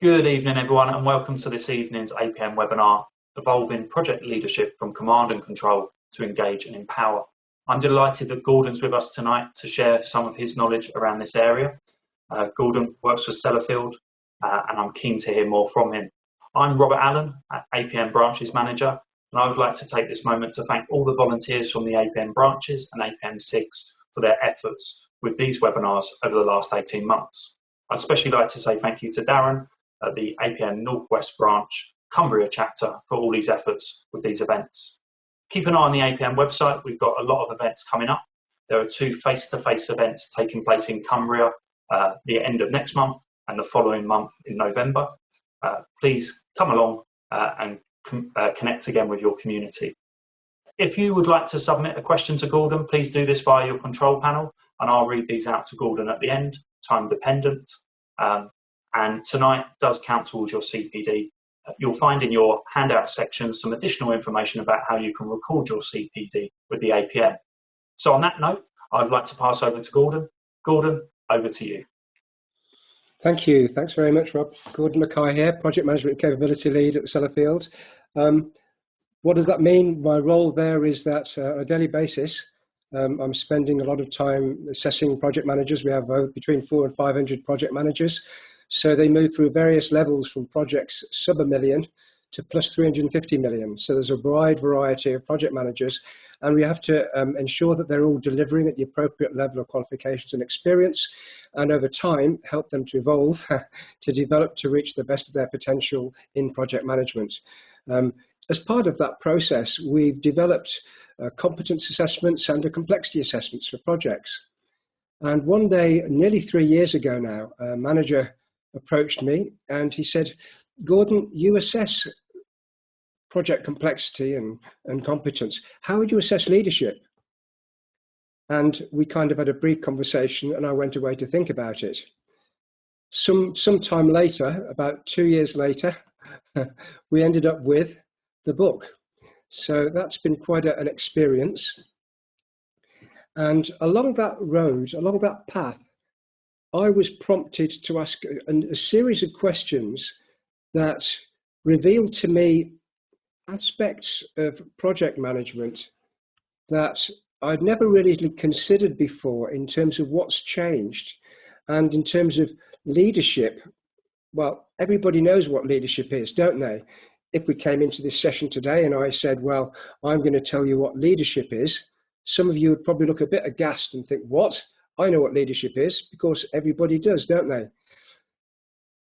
Good evening, everyone, and welcome to this evening's APM webinar, Evolving Project Leadership from Command and Control to Engage and Empower. I'm delighted that Gordon's with us tonight to share some of his knowledge around this area. Gordon works for Sellafield, and I'm keen to hear more from him. I'm Robert Allen, APM Branches Manager, and I would like to take this moment to thank all the volunteers from the APM branches and APM SIGs for their efforts with these webinars over the last 18 months. I'd especially like to say thank you to Darren at the APM Northwest Branch Cumbria chapter for all these efforts with these events. Keep an eye on the APM website. We've got a lot of events coming up. There are 2 face-to-face events taking place in Cumbria the end of next month and the following month in November. Please come along and connect again with your community. If you would like to submit a question to Gordon, please do this via your control panel, and I'll read these out to Gordon at the end, time dependent. And tonight does count towards your CPD. You'll find in your handout section some additional information about how you can record your CPD with the APM. So on that note, I'd like to pass over to Gordon. Gordon, over to you. Thank you. Thanks very much, Rob. Gordon MacKay here, Project Management Capability Lead at Sellafield. What does that mean? My role there is that on a daily basis, I'm spending a lot of time assessing project managers. We have between 400 and 500 project managers. So they move through various levels from projects sub $1 million to plus 350 million. So there's a wide variety of project managers, and we have to ensure that they're all delivering at the appropriate level of qualifications and experience, and over time help them to evolve, to develop, to reach the best of their potential in project management. As part of that process, we've developed competence assessments and complexity assessments for projects. And one day, nearly 3 years ago now, a manager approached me and he said, Gordon, you assess project complexity and competence. How would you assess leadership? And we kind of had a brief conversation and I went away to think about it. Some time later, about 2 years later, we ended up with the book. So that's been quite an experience. And along that road, along that path, I was prompted to ask a series of questions that revealed to me aspects of project management that I'd never really considered before in terms of what's changed. And in terms of leadership, well, everybody knows what leadership is, don't they? If we came into this session today and I said, well, I'm going to tell you what leadership is, some of you would probably look a bit aghast and think, what? I know what leadership is, because everybody does, don't they?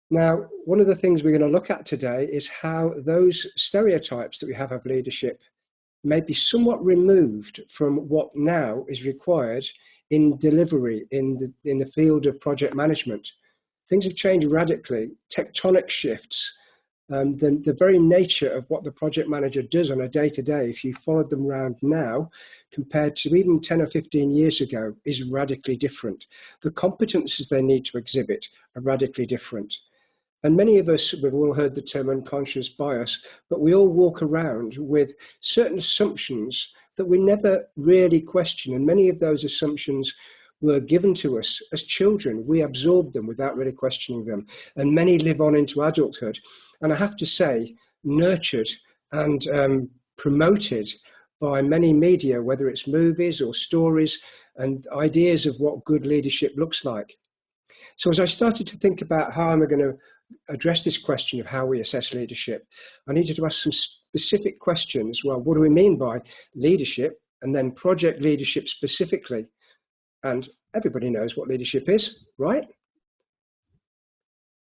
Now, one of the things we're going to look at today is how those stereotypes that we have of leadership may be somewhat removed from what now is required in delivery in the field of project management. Things have changed radically, tectonic shifts. The very nature of what the project manager does on a day-to-day, if you followed them around now, compared to even 10 or 15 years ago, is radically different. The competences they need to exhibit are radically different. And many of us, we've all heard the term unconscious bias, but we all walk around with certain assumptions that we never really question. And many of those assumptions were given to us as children. We absorbed them without really questioning them. And many live on into adulthood. And I have to say, nurtured and promoted by many media, whether it's movies or stories and ideas of what good leadership looks like. So as I started to think about how am I going to address this question of how we assess leadership, I needed to ask some specific questions. Well, what do we mean by leadership? And then project leadership specifically. And everybody knows what leadership is, right?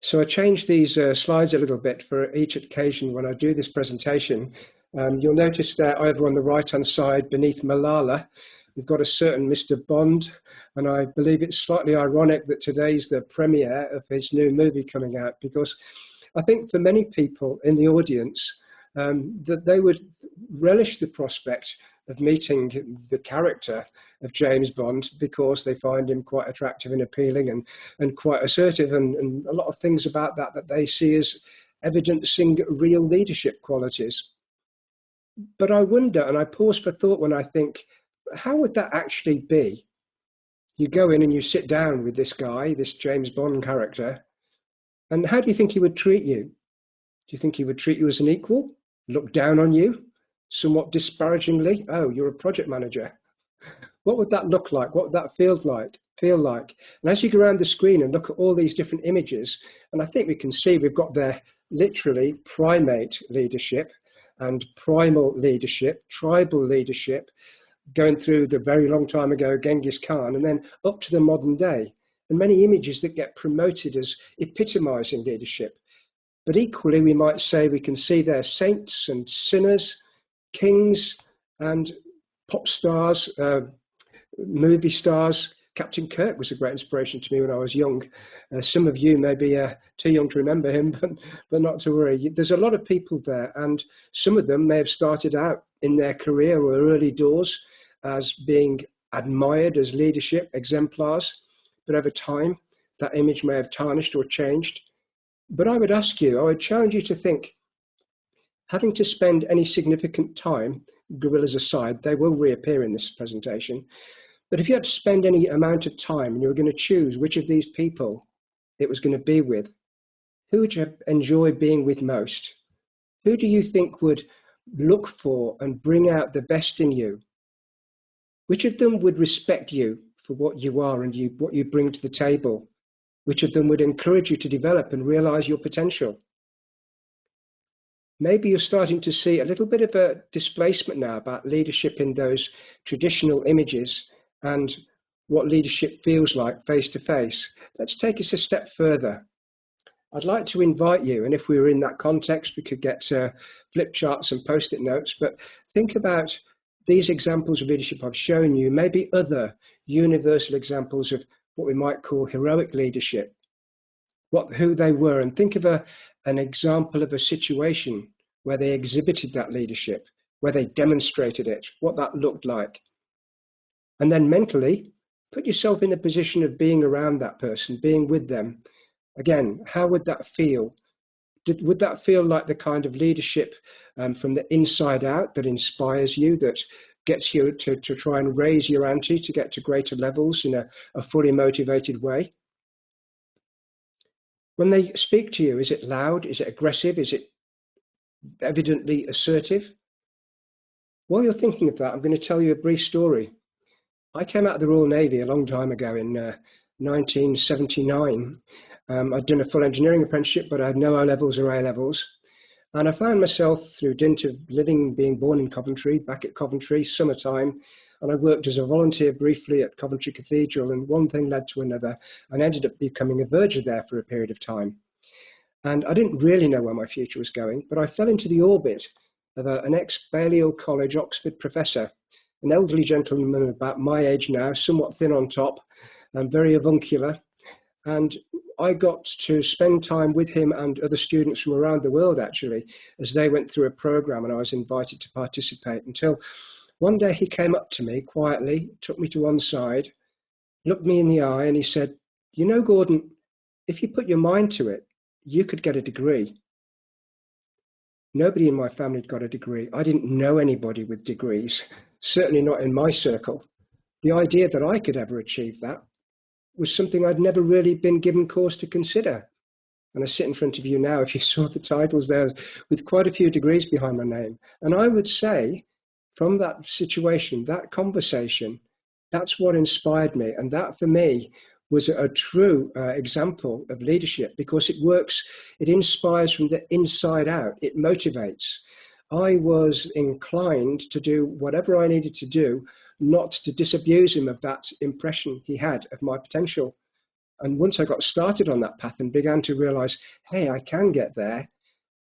So I changed these slides a little bit for each occasion when I do this presentation. You'll notice that over on the right-hand side, beneath Malala, we've got a certain Mr. Bond, and I believe it's slightly ironic that today's the premiere of his new movie coming out, because I think for many people in the audience, that they would relish the prospect of meeting the character of James Bond because they find him quite attractive and appealing and quite assertive, and a lot of things about that they see as evidencing real leadership qualities. But I wonder, and I pause for thought when I think, how would that actually be? You go in and you sit down with this guy, this James Bond character, And how do you think he would treat you? Do you think he would treat you as an equal, look down on you, somewhat disparagingly? Oh, you're a project manager. What would that look like? What would that feel like? And as you go around the screen and look at all these different images, and I think we can see we've got there literally primate leadership and primal leadership, tribal leadership, going through the very long time ago, Genghis Khan, and then up to the modern day. And many images that get promoted as epitomizing leadership. But equally, we might say we can see there saints and sinners, kings and pop stars, movie stars. Captain Kirk was a great inspiration to me when I was young. Some of you may be too young to remember him, but not to worry. There's a lot of people there, and some of them may have started out in their career or early doors as being admired as leadership exemplars, but over time, that image may have tarnished or changed. But I would challenge you to think, having to spend any significant time, gorillas aside, they will reappear in this presentation, but if you had to spend any amount of time and you were going to choose which of these people it was going to be with, who would you enjoy being with most? Who do you think would look for and bring out the best in you? Which of them would respect you for what you are and what you bring to the table? Which of them would encourage you to develop and realize your potential? Maybe you're starting to see a little bit of a displacement now about leadership in those traditional images and what leadership feels like face to face. Let's take us a step further. I'd like to invite you, and if we were in that context, we could get flip charts and post-it notes, but think about these examples of leadership I've shown you, maybe other universal examples of what we might call heroic leadership, who they were, and think of an example of a situation where they exhibited that leadership, where they demonstrated it, what that looked like. And then mentally, put yourself in the position of being around that person, being with them. Again, how would that feel? Would that feel like the kind of leadership from the inside out that inspires you, that gets you to try and raise your ante, to get to greater levels in a fully motivated way? When they speak to you, is it loud? Is it aggressive? Is it evidently assertive? While you're thinking of that, I'm going to tell you a brief story. I came out of the Royal Navy a long time ago in 1979. I'd done a full engineering apprenticeship, but I had no O-levels or A-levels. And I found myself, through dint of being born in Coventry, back at Coventry, summertime, and I worked as a volunteer briefly at Coventry Cathedral, and one thing led to another, and ended up becoming a verger there for a period of time. And I didn't really know where my future was going, but I fell into the orbit of an ex-Balliol College Oxford professor, an elderly gentleman about my age now, somewhat thin on top, and very avuncular. And I got to spend time with him and other students from around the world, actually, as they went through a program, and I was invited to participate, until one day he came up to me quietly, took me to one side, looked me in the eye, and he said, "You know, Gordon, if you put your mind to it, you could get a degree." Nobody in my family had got a degree. I didn't know anybody with degrees, certainly not in my circle. The idea that I could ever achieve that was something I'd never really been given cause to consider. And I sit in front of you now, if you saw the titles there, with quite a few degrees behind my name. And I would say, from that situation, that conversation, that's what inspired me. And that, for me, was a true example of leadership, because it works, it inspires from the inside out, it motivates. I was inclined to do whatever I needed to do, not to disabuse him of that impression he had of my potential. And once I got started on that path and began to realize, hey, I can get there,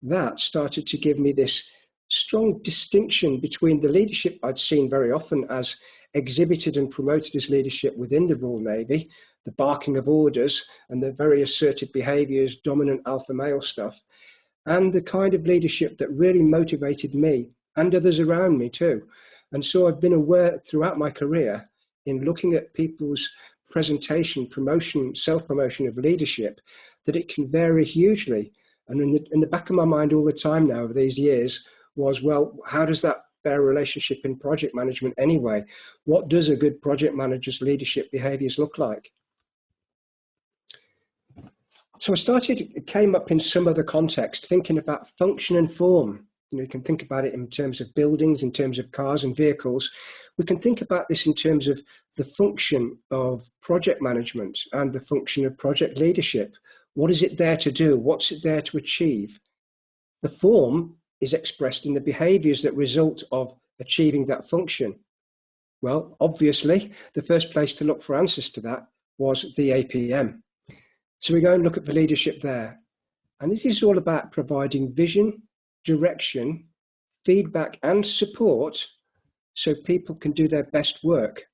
that started to give me this strong distinction between the leadership I'd seen very often as exhibited and promoted as leadership within the Royal Navy, the barking of orders and the very assertive behaviours, dominant alpha male stuff, and the kind of leadership that really motivated me and others around me too. And so I've been aware throughout my career in looking at people's presentation, promotion, self-promotion of leadership, that it can vary hugely. And in the back of my mind all the time now over these years was, well, how does that bear relationship in project management anyway? What does a good project manager's leadership behaviours look like? So it came up in some other context, thinking about function and form. You can think about it in terms of buildings, in terms of cars and vehicles. We can think about this in terms of the function of project management and the function of project leadership. What is it there to do? What's it there to achieve? The form is expressed in the behaviours that result of achieving that function. Well, obviously, the first place to look for answers to that was the APM. So we go and look at the leadership there. And this is all about providing vision, direction, feedback, and support so people can do their best work.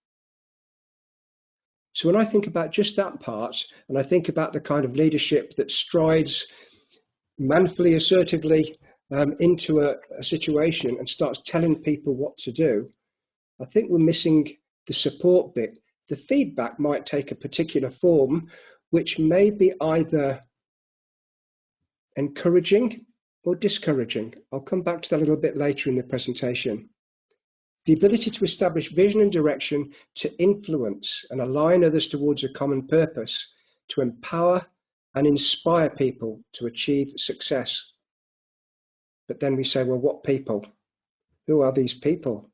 So when I think about just that part, and I think about the kind of leadership that strides manfully, assertively into a situation and starts telling people what to do, I think we're missing the support bit. The feedback might take a particular form, which may be either encouraging or discouraging. I'll come back to that a little bit later in the presentation. The ability to establish vision and direction, to influence and align others towards a common purpose, to empower and inspire people to achieve success. But then we say, well, what people? Who are these people?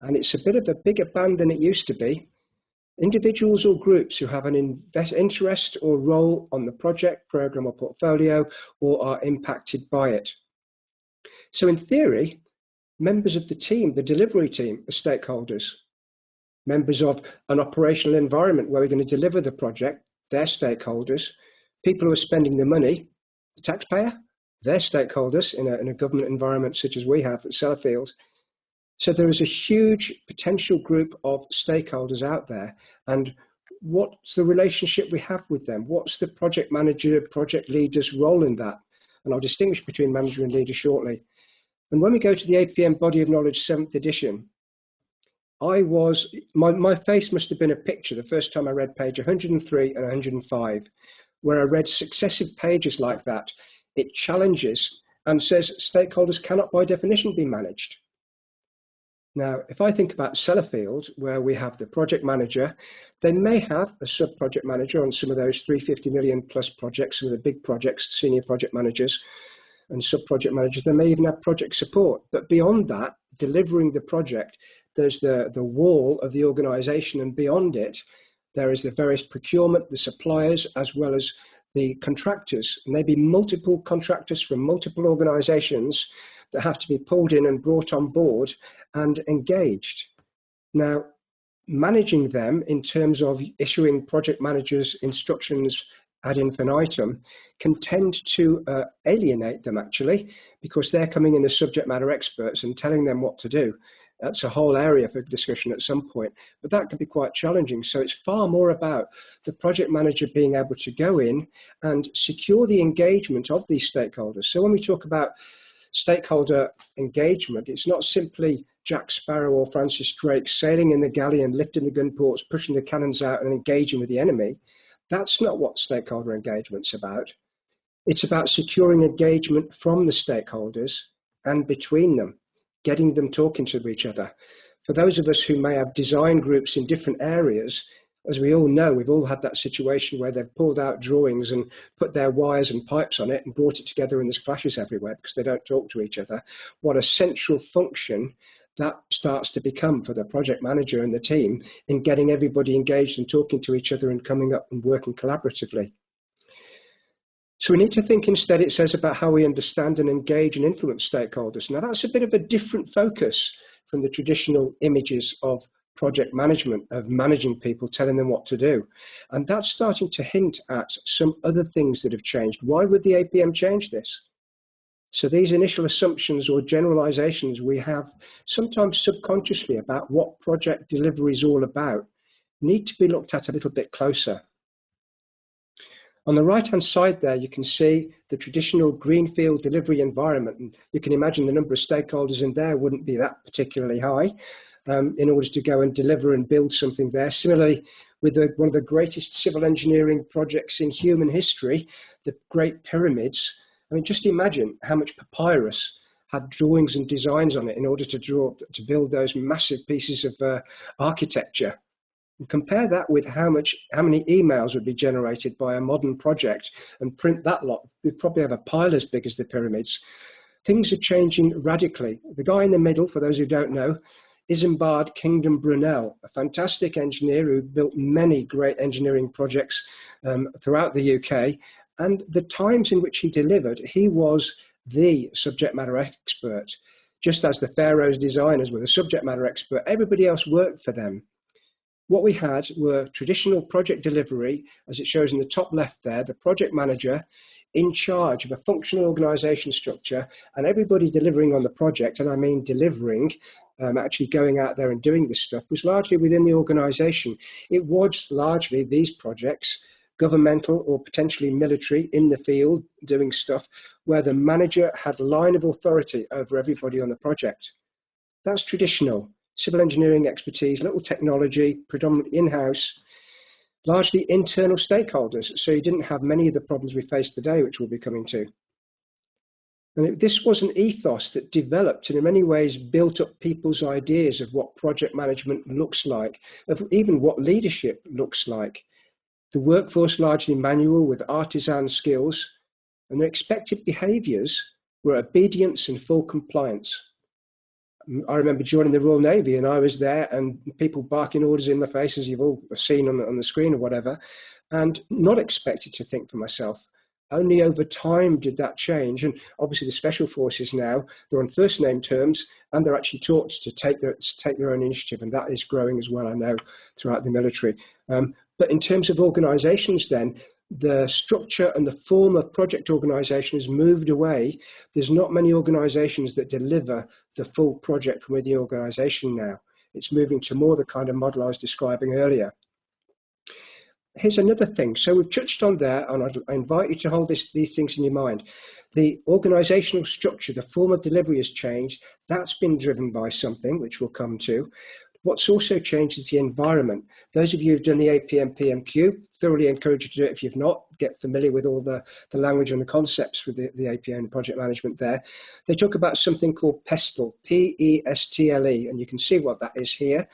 And it's a bit of a bigger band than it used to be. Individuals or groups who have an interest or role on the project, program or portfolio, or are impacted by it. So in theory, members of the team, the delivery team, are stakeholders. Members of an operational environment where we're going to deliver the project, they're stakeholders. People who are spending the money, the taxpayer, they're stakeholders in a government environment such as we have at Sellafield. So there is a huge potential group of stakeholders out there, and what's the relationship we have with them? What's the project manager, project leader's role in that? And I'll distinguish between manager and leader shortly. And when we go to the APM Body of Knowledge 7th edition, my face must have been a picture the first time I read page 103 and 105, where I read successive pages like that. It challenges and says stakeholders cannot by definition be managed. Now, if I think about Sellafield, where we have the project manager, they may have a sub-project manager on some of those 350 million plus projects, some of the big projects, senior project managers and sub-project managers. They may even have project support. But beyond that, delivering the project, there's the wall of the organisation, and beyond it, there is the various procurement, the suppliers, as well as the contractors. And there be multiple contractors from multiple organisations that have to be pulled in and brought on board and engaged. Now, managing them in terms of issuing project managers instructions ad infinitum can tend to alienate them, actually, because they're coming in as subject matter experts and telling them what to do. That's a whole area for discussion at some point, but that can be quite challenging. So it's far more about the project manager being able to go in and secure the engagement of these stakeholders. So when we talk about stakeholder engagement, it's not simply Jack Sparrow or Francis Drake sailing in the galley and lifting the gun ports, pushing the cannons out and engaging with the enemy. That's not what stakeholder engagement's about. It's about securing engagement from the stakeholders and between them, getting them talking to each other. For those of us who may have design groups in different areas, as we all know, we've all had that situation where they've pulled out drawings and put their wires and pipes on it and brought it together, and there's clashes everywhere because they don't talk to each other. What a central function that starts to become for the project manager and the team in getting everybody engaged and talking to each other and coming up and working collaboratively. So we need to think instead, it says, about how we understand and engage and influence stakeholders. Now that's a bit of a different focus from the traditional images of project management, of managing people, telling them what to do. And that's starting to hint at some other things that have changed. Why would the APM change this? So these initial assumptions or generalizations we have sometimes subconsciously about what project delivery is all about need to be looked at a little bit closer. On the right-hand side there, you can see the traditional greenfield delivery environment. And you can imagine the number of stakeholders in there wouldn't be that particularly high in order to go and deliver and build something there. Similarly, with one of the greatest civil engineering projects in human history, the Great Pyramids. I mean, just imagine how much papyrus had drawings and designs on it in order to build those massive pieces of architecture. And compare that with how many emails would be generated by a modern project, and print that lot. We'd probably have a pile as big as the pyramids. Things are changing radically. The guy in the middle, for those who don't know, Isambard Kingdom Brunel, a fantastic engineer who built many great engineering projects throughout the UK. And the times in which he delivered, he was the subject matter expert. Just as the Pharaoh's designers were the subject matter expert, everybody else worked for them. What we had were traditional project delivery, as it shows in the top left there, the project manager in charge of a functional organisation structure, and everybody delivering on the project, and I mean delivering, actually going out there and doing this stuff, was largely within the organisation. It was largely these projects, governmental or potentially military, in the field doing stuff where the manager had line of authority over everybody on the project. That's traditional. Civil engineering expertise, little technology, predominantly in-house, largely internal stakeholders. So you didn't have many of the problems we face today, which we'll be coming to. And this was an ethos that developed and in many ways built up people's ideas of what project management looks like, of even what leadership looks like. The workforce largely manual with artisan skills, and the expected behaviours were obedience and full compliance. I remember joining the Royal Navy, and I was there and people barking orders in my face, as you've all seen on the screen or whatever, and not expected to think for myself. Only over time did that change. And obviously the Special Forces now, they're on first name terms, and they're actually taught to take their own initiative, and that is growing as well, I know, throughout the military. But in terms of organisations then, the structure and the form of project organisation has moved away. There's not many organisations that deliver the full project from within the organisation now. It's moving to more the kind of model I was describing earlier. Here's another thing. So we've touched on there, and I invite you to hold these things in your mind. The organisational structure, the form of delivery has changed. That's been driven by something, which we'll come to. What's also changed is the environment. Those of you who've done the APM PMQ, thoroughly encourage you to do it. If you've not, get familiar with all the language and the concepts for the APM and project management there. They talk about something called PESTLE, P-E-S-T-L-E, and you can see what that is here.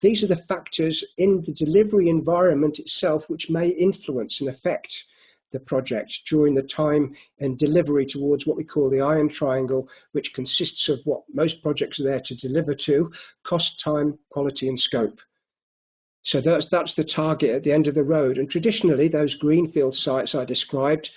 These are the factors in the delivery environment itself which may influence and affect the project during the time and delivery towards what we call the iron triangle, which consists of what most projects are there to deliver to: cost, time, quality and scope. So that's the target at the end of the road. And traditionally, those greenfield sites I described,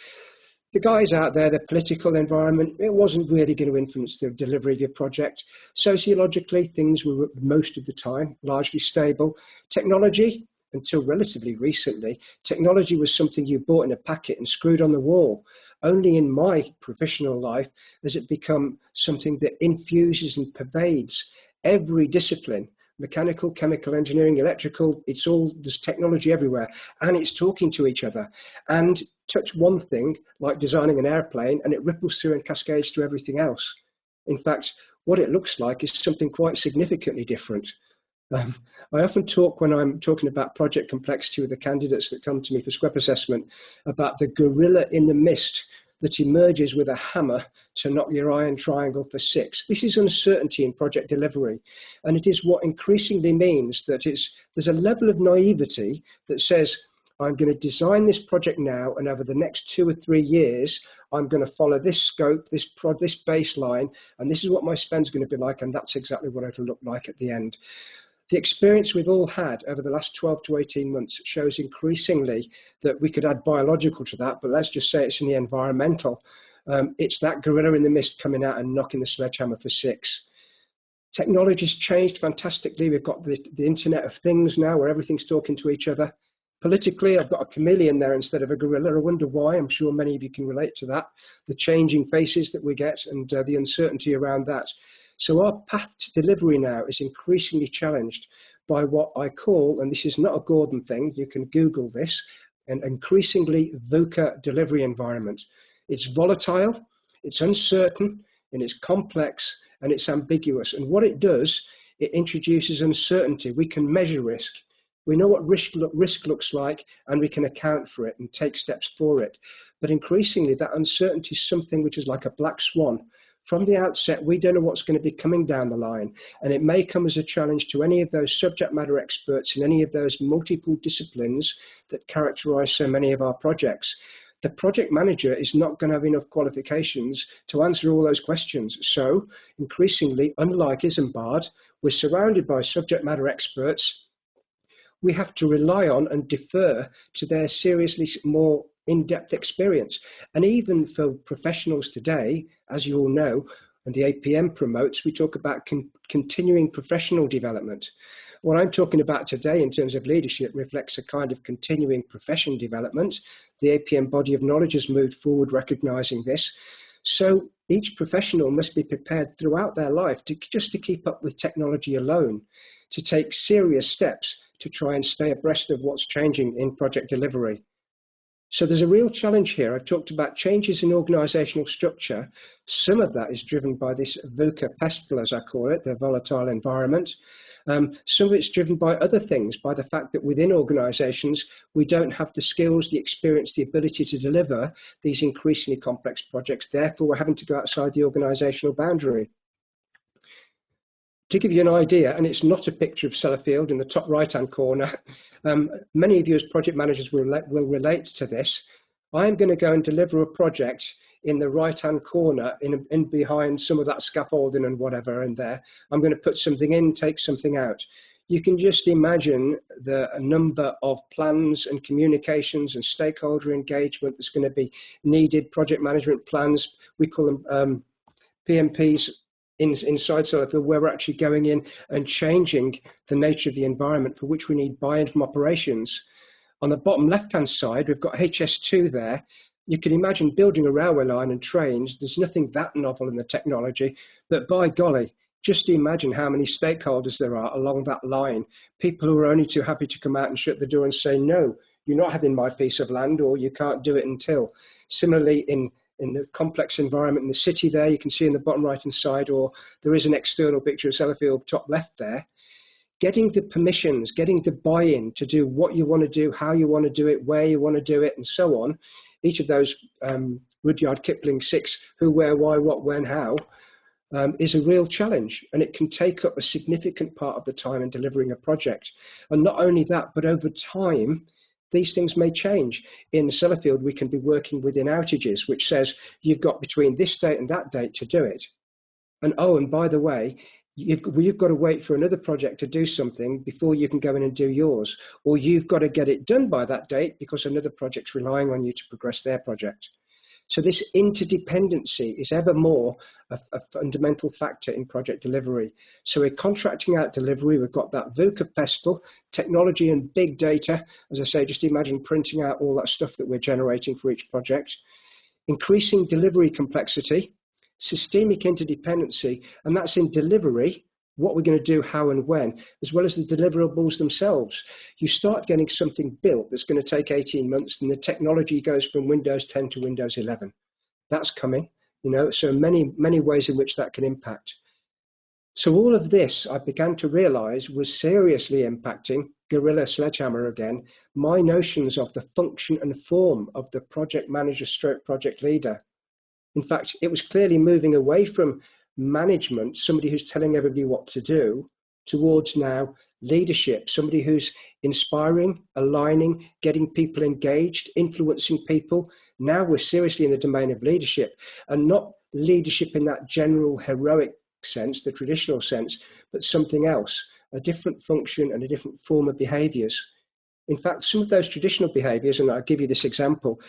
the guys out there, the political environment, it wasn't really going to influence the delivery of your project. Sociologically, things were most of the time largely stable. Technology, until relatively recently, technology was something you bought in a packet and screwed on the wall. Only in my professional life has it become something that infuses and pervades every discipline. Mechanical, chemical engineering, electrical, there's technology everywhere, and it's talking to each other. And touch one thing, like designing an airplane, and it ripples through and cascades to everything else. In fact, what it looks like is something quite significantly different. I often talk, when I'm talking about project complexity with the candidates that come to me for SQUEP assessment, about the gorilla in the mist that emerges with a hammer to knock your iron triangle for 6. This is uncertainty in project delivery, and it is what increasingly means that there's a level of naivety that says, I'm going to design this project now, and over the next 2 or 3 years, I'm going to follow this scope, this baseline, and this is what my spend's going to be like, and that's exactly what it'll look like at the end. The experience we've all had over the last 12 to 18 months shows increasingly that we could add biological to that, but let's just say it's in the environmental. It's that gorilla in the mist coming out and knocking the sledgehammer for 6. Technology's changed fantastically. We've got the Internet of Things now, where everything's talking to each other. Politically, I've got a chameleon there instead of a gorilla. I wonder why. I'm sure many of you can relate to that. The changing faces that we get and the uncertainty around that. So our path to delivery now is increasingly challenged by what I call, and this is not a Gordon thing, you can Google this, an increasingly VUCA delivery environment. It's volatile, it's uncertain, and it's complex, and it's ambiguous. And what it does, it introduces uncertainty. We can measure risk. We know what risk looks like, and we can account for it and take steps for it. But increasingly, that uncertainty is something which is like a black swan, From the outset, we don't know what's going to be coming down the line, and it may come as a challenge to any of those subject matter experts in any of those multiple disciplines that characterize so many of our projects. The project manager is not going to have enough qualifications to answer all those questions. So increasingly, unlike Isambard, we're surrounded by subject matter experts. We have to rely on and defer to their seriously more in-depth experience. And even for professionals today, as you all know, and the APM promotes, we talk about continuing professional development. What I'm talking about today in terms of leadership reflects a kind of continuing profession development. The APM body of knowledge has moved forward recognizing this. So each professional must be prepared throughout their life just to keep up with technology alone, to take serious steps to try and stay abreast of what's changing in project delivery. So there's a real challenge here. I've talked about changes in organizational structure. Some of that is driven by this VUCA pestle, as I call it, the volatile environment. Some of it's driven by other things, by the fact that within organizations, we don't have the skills, the experience, the ability to deliver these increasingly complex projects. Therefore, we're having to go outside the organizational boundary. To give you an idea, and it's not a picture of Sellafield in the top right-hand corner, many of you as project managers will relate to this. I'm going to go and deliver a project in the right-hand corner, in behind some of that scaffolding and whatever in there. I'm going to put something in, take something out. You can just imagine the number of plans and communications and stakeholder engagement that's going to be needed, project management plans, we call them PMPs, inside Sellafield, where we're actually going in and changing the nature of the environment for which we need buy-in from operations. On the bottom left-hand side, we've got HS2 there. You can imagine building a railway line and trains. There's nothing that novel in the technology, but by golly, just imagine how many stakeholders there are along that line. People who are only too happy to come out and shut the door and say, no, you're not having my piece of land, or you can't do it until. Similarly, in the complex environment in the city there, you can see in the bottom right-hand side, or there is an external picture of Sellafield top left there. Getting the permissions, getting the buy-in to do what you want to do, how you want to do it, where you want to do it, and so on. Each of those Rudyard Kipling 6, who, where, why, what, when, how, is a real challenge, and it can take up a significant part of the time in delivering a project. And not only that, but over time, these things may change. In Sellafield, we can be working within outages, which says you've got between this date and that date to do it. And oh, and by the way, you've got to wait for another project to do something before you can go in and do yours. Or you've got to get it done by that date because another project's relying on you to progress their project. So this interdependency is ever more a fundamental factor in project delivery. So we're contracting out delivery. We've got that VUCA pestle, technology and big data. As I say, just imagine printing out all that stuff that we're generating for each project. Increasing delivery complexity, systemic interdependency, and that's in delivery, what we're going to do, how and when, as well as the deliverables themselves. You start getting something built that's going to take 18 months, and the technology goes from Windows 10 to Windows 11. That's coming, so many ways in which that can impact. So all of this, I began to realize, was seriously impacting, guerrilla sledgehammer again, my notions of the function and form of the project manager stroke project leader. In fact, it was clearly moving away from management, somebody who's telling everybody what to do, towards now leadership, somebody who's inspiring, aligning, getting people engaged, influencing people. Now we're seriously in the domain of leadership, and not leadership in that general heroic sense, the traditional sense, but something else, a different function and a different form of behaviours. In fact, some of those traditional behaviours, and I'll give you this example,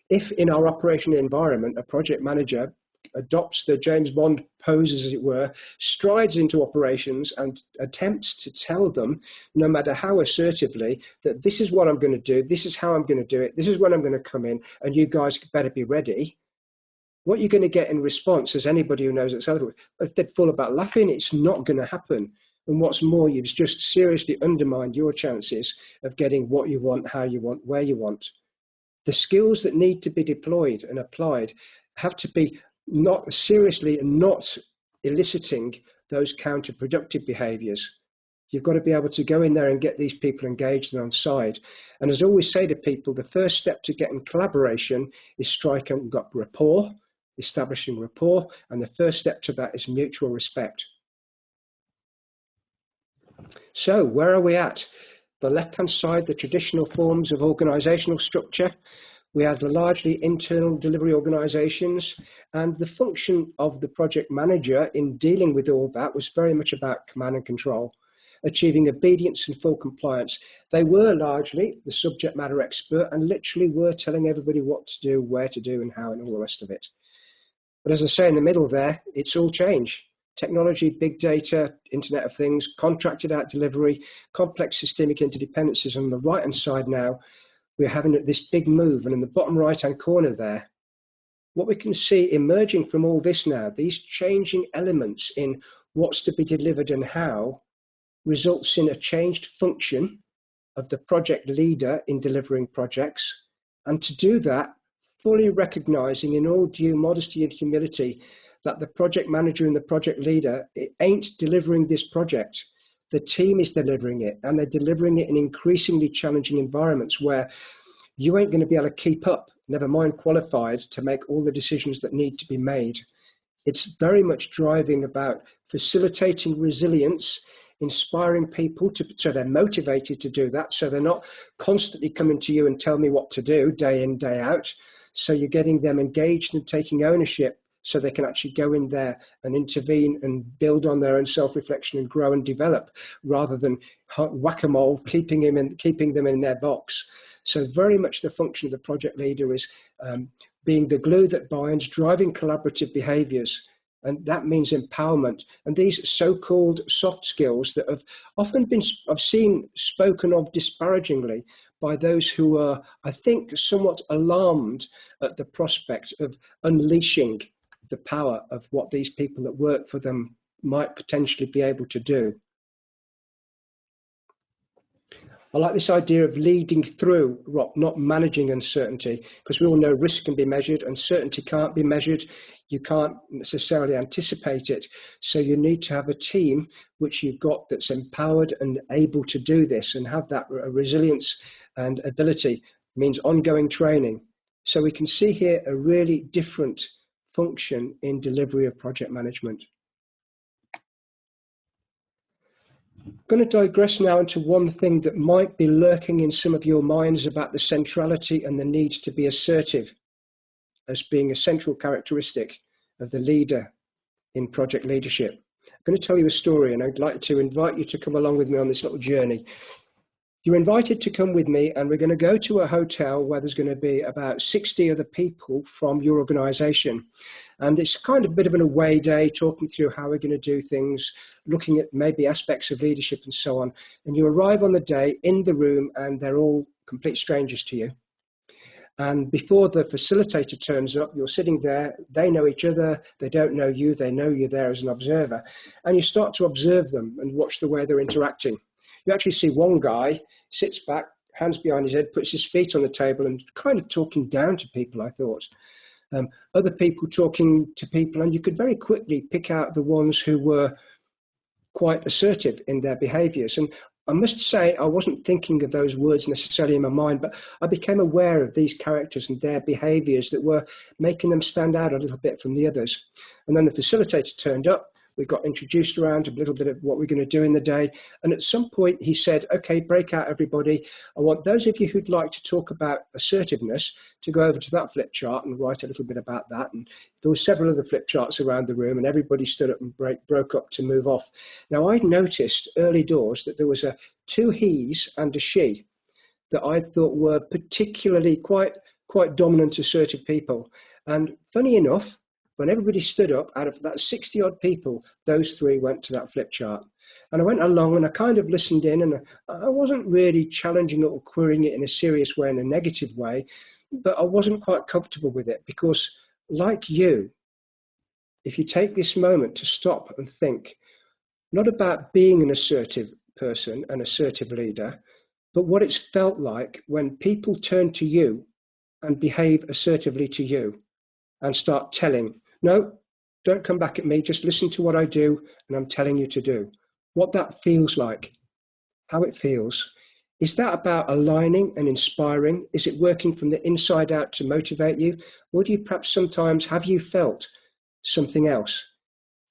if in our operational environment, a project manager adopts the James Bond pose, as it were, strides into operations and attempts to tell them, no matter how assertively, that this is what I'm going to do, this is how I'm going to do it, this is when I'm going to come in, and you guys better be ready. What you're going to get in response, as anybody who knows it's they're full about laughing, it's not going to happen. And what's more, you've just seriously undermined your chances of getting what you want, how you want, where you want. The skills that need to be deployed and applied have to be not seriously and not eliciting those counterproductive behaviours. You've got to be able to go in there and get these people engaged and on side. And as I always say to people, the first step to getting collaboration is striking rapport. establishing rapport, and the first step to that is mutual respect. So where are we at? The left-hand side, the traditional forms of organisational structure. We had largely internal delivery organisations, and the function of the project manager in dealing with all that was very much about command and control, achieving obedience and full compliance. They were largely the subject matter expert and literally were telling everybody what to do, where to do, and how, and all the rest of it. But as I say in the middle there, it's all changed. Technology, big data, Internet of Things, contracted out delivery, complex systemic interdependencies. On the right-hand side now, we're having this big move, and in the bottom right-hand corner there, what we can see emerging from all this now, these changing elements in what's to be delivered and how, results in a changed function of the project leader in delivering projects. And to do that, fully recognizing in all due modesty and humility that the project manager and the project leader ain't delivering this project. The team is delivering it, and they're delivering it in increasingly challenging environments where you ain't going to be able to keep up, never mind qualified, to make all the decisions that need to be made. It's very much driving about facilitating resilience, inspiring people so they're motivated to do that, so they're not constantly coming to you and tell me what to do day in, day out. So you're getting them engaged and taking ownership so they can actually go in there and intervene and build on their own self-reflection and grow and develop, rather than whack-a-mole, keeping them in their box. So very much the function of the project leader is being the glue that binds, driving collaborative behaviours, and that means empowerment. And these so-called soft skills that have often been, I've seen spoken of disparagingly by those who are, I think, somewhat alarmed at the prospect of unleashing the power of what these people that work for them might potentially be able to do. I like this idea of leading through, not managing uncertainty, because we all know risk can be measured, uncertainty can't be measured, you can't necessarily anticipate it. So you need to have a team which you've got that's empowered and able to do this and have that resilience and ability. It means ongoing training. So we can see here a really different function in delivery of project management. I'm going to digress now into one thing that might be lurking in some of your minds about the centrality and the need to be assertive as being a central characteristic of the leader in project leadership. I'm going to tell you a story, and I'd like to invite you to come along with me on this little journey. You're invited to come with me, and we're going to go to a hotel where there's going to be about 60 other people from your organisation. And it's kind of a bit of an away day, talking through how we're going to do things, looking at maybe aspects of leadership and so on. And you arrive on the day in the room, and they're all complete strangers to you. And before the facilitator turns up, you're sitting there, they know each other, they don't know you, they know you're there as an observer. And you start to observe them and watch the way they're interacting. You actually see one guy sits back, hands behind his head, puts his feet on the table and kind of talking down to people, I thought. Other people talking to people, and you could very quickly pick out the ones who were quite assertive in their behaviours. And I must say, I wasn't thinking of those words necessarily in my mind, but I became aware of these characters and their behaviours that were making them stand out a little bit from the others. And then the facilitator turned up. We got introduced around a little bit of what we're going to do in the day. And at some point he said, okay, break out everybody. I want those of you who'd like to talk about assertiveness to go over to that flip chart and write a little bit about that. And there were several other flip charts around the room, and everybody stood up and broke up to move off. Now I noticed early doors that there was two he's and a she that I thought were particularly quite dominant, assertive people. And funny enough, when everybody stood up, out of that 60 odd people, those three went to that flip chart. And I went along and I kind of listened in, and I wasn't really challenging it or querying it in a serious way, in a negative way, but I wasn't quite comfortable with it because, like you, if you take this moment to stop and think, not about being an assertive person, an assertive leader, but what it's felt like when people turn to you and behave assertively to you and start telling, no, don't come back at me, just listen to what I do and I'm telling you to do. What that feels like, how it feels. Is that about aligning and inspiring? Is it working from the inside out to motivate you? Or do you perhaps sometimes have you felt something else?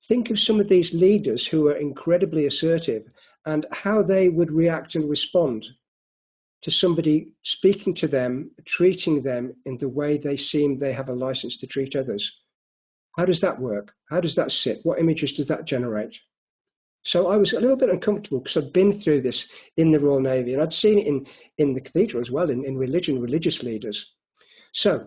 Think of some of these leaders who are incredibly assertive and how they would react and respond to somebody speaking to them, treating them in the way they seem they have a license to treat others. How does that work? How does that sit? What images does that generate? So I was a little bit uncomfortable because I'd been through this in the Royal Navy, and I'd seen it in the cathedral as well, in religion, religious leaders. So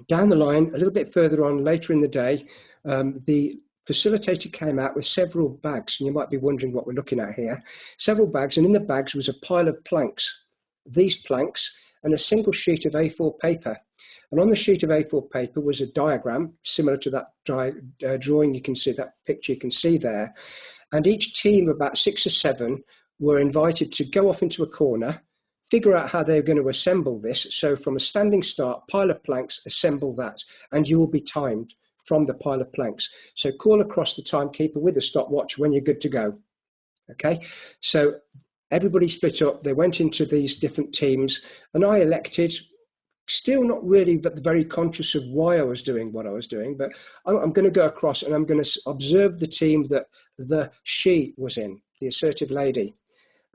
down the line, a little bit further on, later in the day, the facilitator came out with several bags, and you might be wondering what we're looking at here. Several bags, and in the bags was a pile of planks. These planks and a single sheet of A4 paper. And on the sheet of A4 paper was a diagram similar to that drawing you can see, that picture you can see there. And each team, about 6 or 7, were invited to go off into a corner, figure out how they're going to assemble this. So from a standing start, pile of planks, assemble that, and you will be timed from the pile of planks. So call across the timekeeper with a stopwatch when you're good to go. Okay, so everybody split up. They went into these different teams, and I elected, still not really very conscious of why I was doing what I was doing, but I'm going to go across and I'm going to observe the team that she was in, the assertive lady.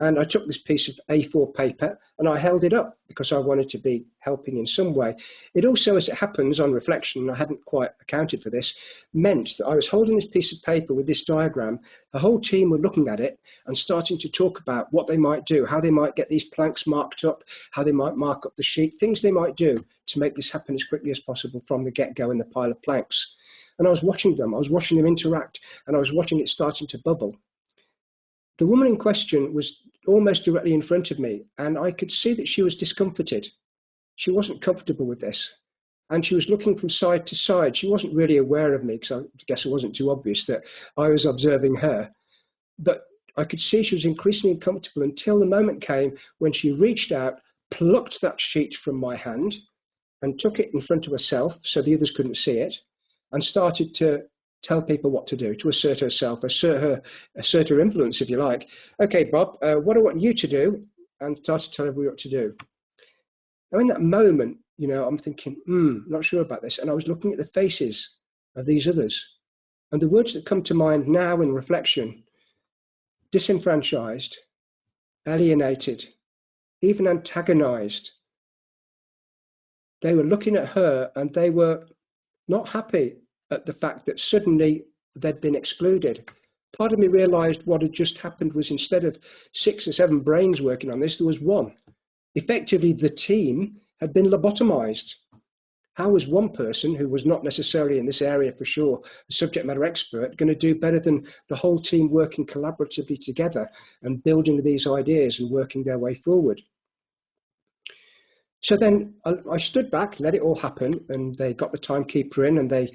And I took this piece of A4 paper and I held it up because I wanted to be helping in some way. It also, as it happens on reflection, I hadn't quite accounted for this, meant that I was holding this piece of paper with this diagram. The whole team were looking at it and starting to talk about what they might do, how they might get these planks marked up, how they might mark up the sheet, things they might do to make this happen as quickly as possible from the get-go in the pile of planks. And I was watching them interact, and I was watching it starting to bubble. The woman in question was almost directly in front of me, and I could see that she was discomforted. She wasn't comfortable with this, and she was looking from side to side. She wasn't really aware of me, because I guess it wasn't too obvious that I was observing her. But I could see she was increasingly uncomfortable until the moment came when she reached out, plucked that sheet from my hand, and took it in front of herself so the others couldn't see it, and started to tell people what to do, to assert herself, assert her influence, if you like. Okay, Bob, what I want you to do, and started to tell everybody what to do. Now, in that moment, I'm thinking, not sure about this. And I was looking at the faces of these others. And the words that come to mind now in reflection: disenfranchised, alienated, even antagonized. They were looking at her and they were not happy at the fact that suddenly they'd been excluded. Part of me realized what had just happened was, instead of 6 or 7 brains working on this, there was one. Effectively, the team had been lobotomized. How was one person, who was not necessarily in this area for sure, a subject matter expert, going to do better than the whole team working collaboratively together and building these ideas and working their way forward? So then I stood back, let it all happen, and they got the timekeeper in, and they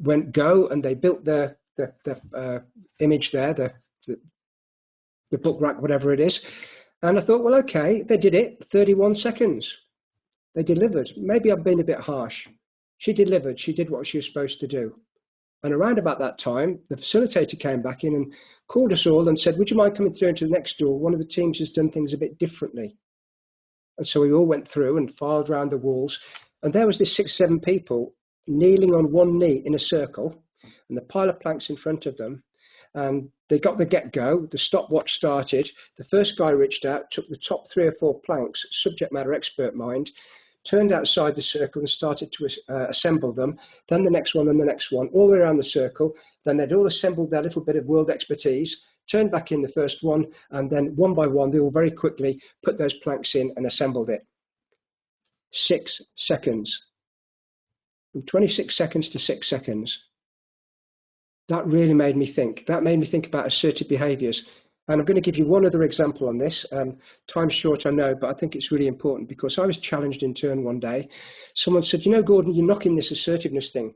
went go, and they built the image there, the book rack, whatever it is. And I thought, well, okay, they did it, 31 seconds. They delivered. Maybe I've been a bit harsh. She delivered. She did what she was supposed to do. And around about that time, the facilitator came back in and called us all and said, would you mind coming through into the next door? One of the teams has done things a bit differently. And so we all went through and filed around the walls. And there was this 6 or 7 people kneeling on one knee in a circle, and the pile of planks in front of them. And they got the get-go, the stopwatch started. The first guy reached out, took the top 3 or 4 planks, subject matter expert mind, turned outside the circle and started to assemble them. Then the next one, then the next one, all the way around the circle. Then they'd all assembled their little bit of world expertise, turned back in the first one, and then one by one, they all very quickly put those planks in and assembled it. 6 seconds. From 26 seconds to 6 seconds. That really made me think. That made me think about assertive behaviours. And I'm going to give you one other example on this. Time's short, I know, but I think it's really important, because I was challenged in turn one day. Someone said, Gordon, you're knocking this assertiveness thing.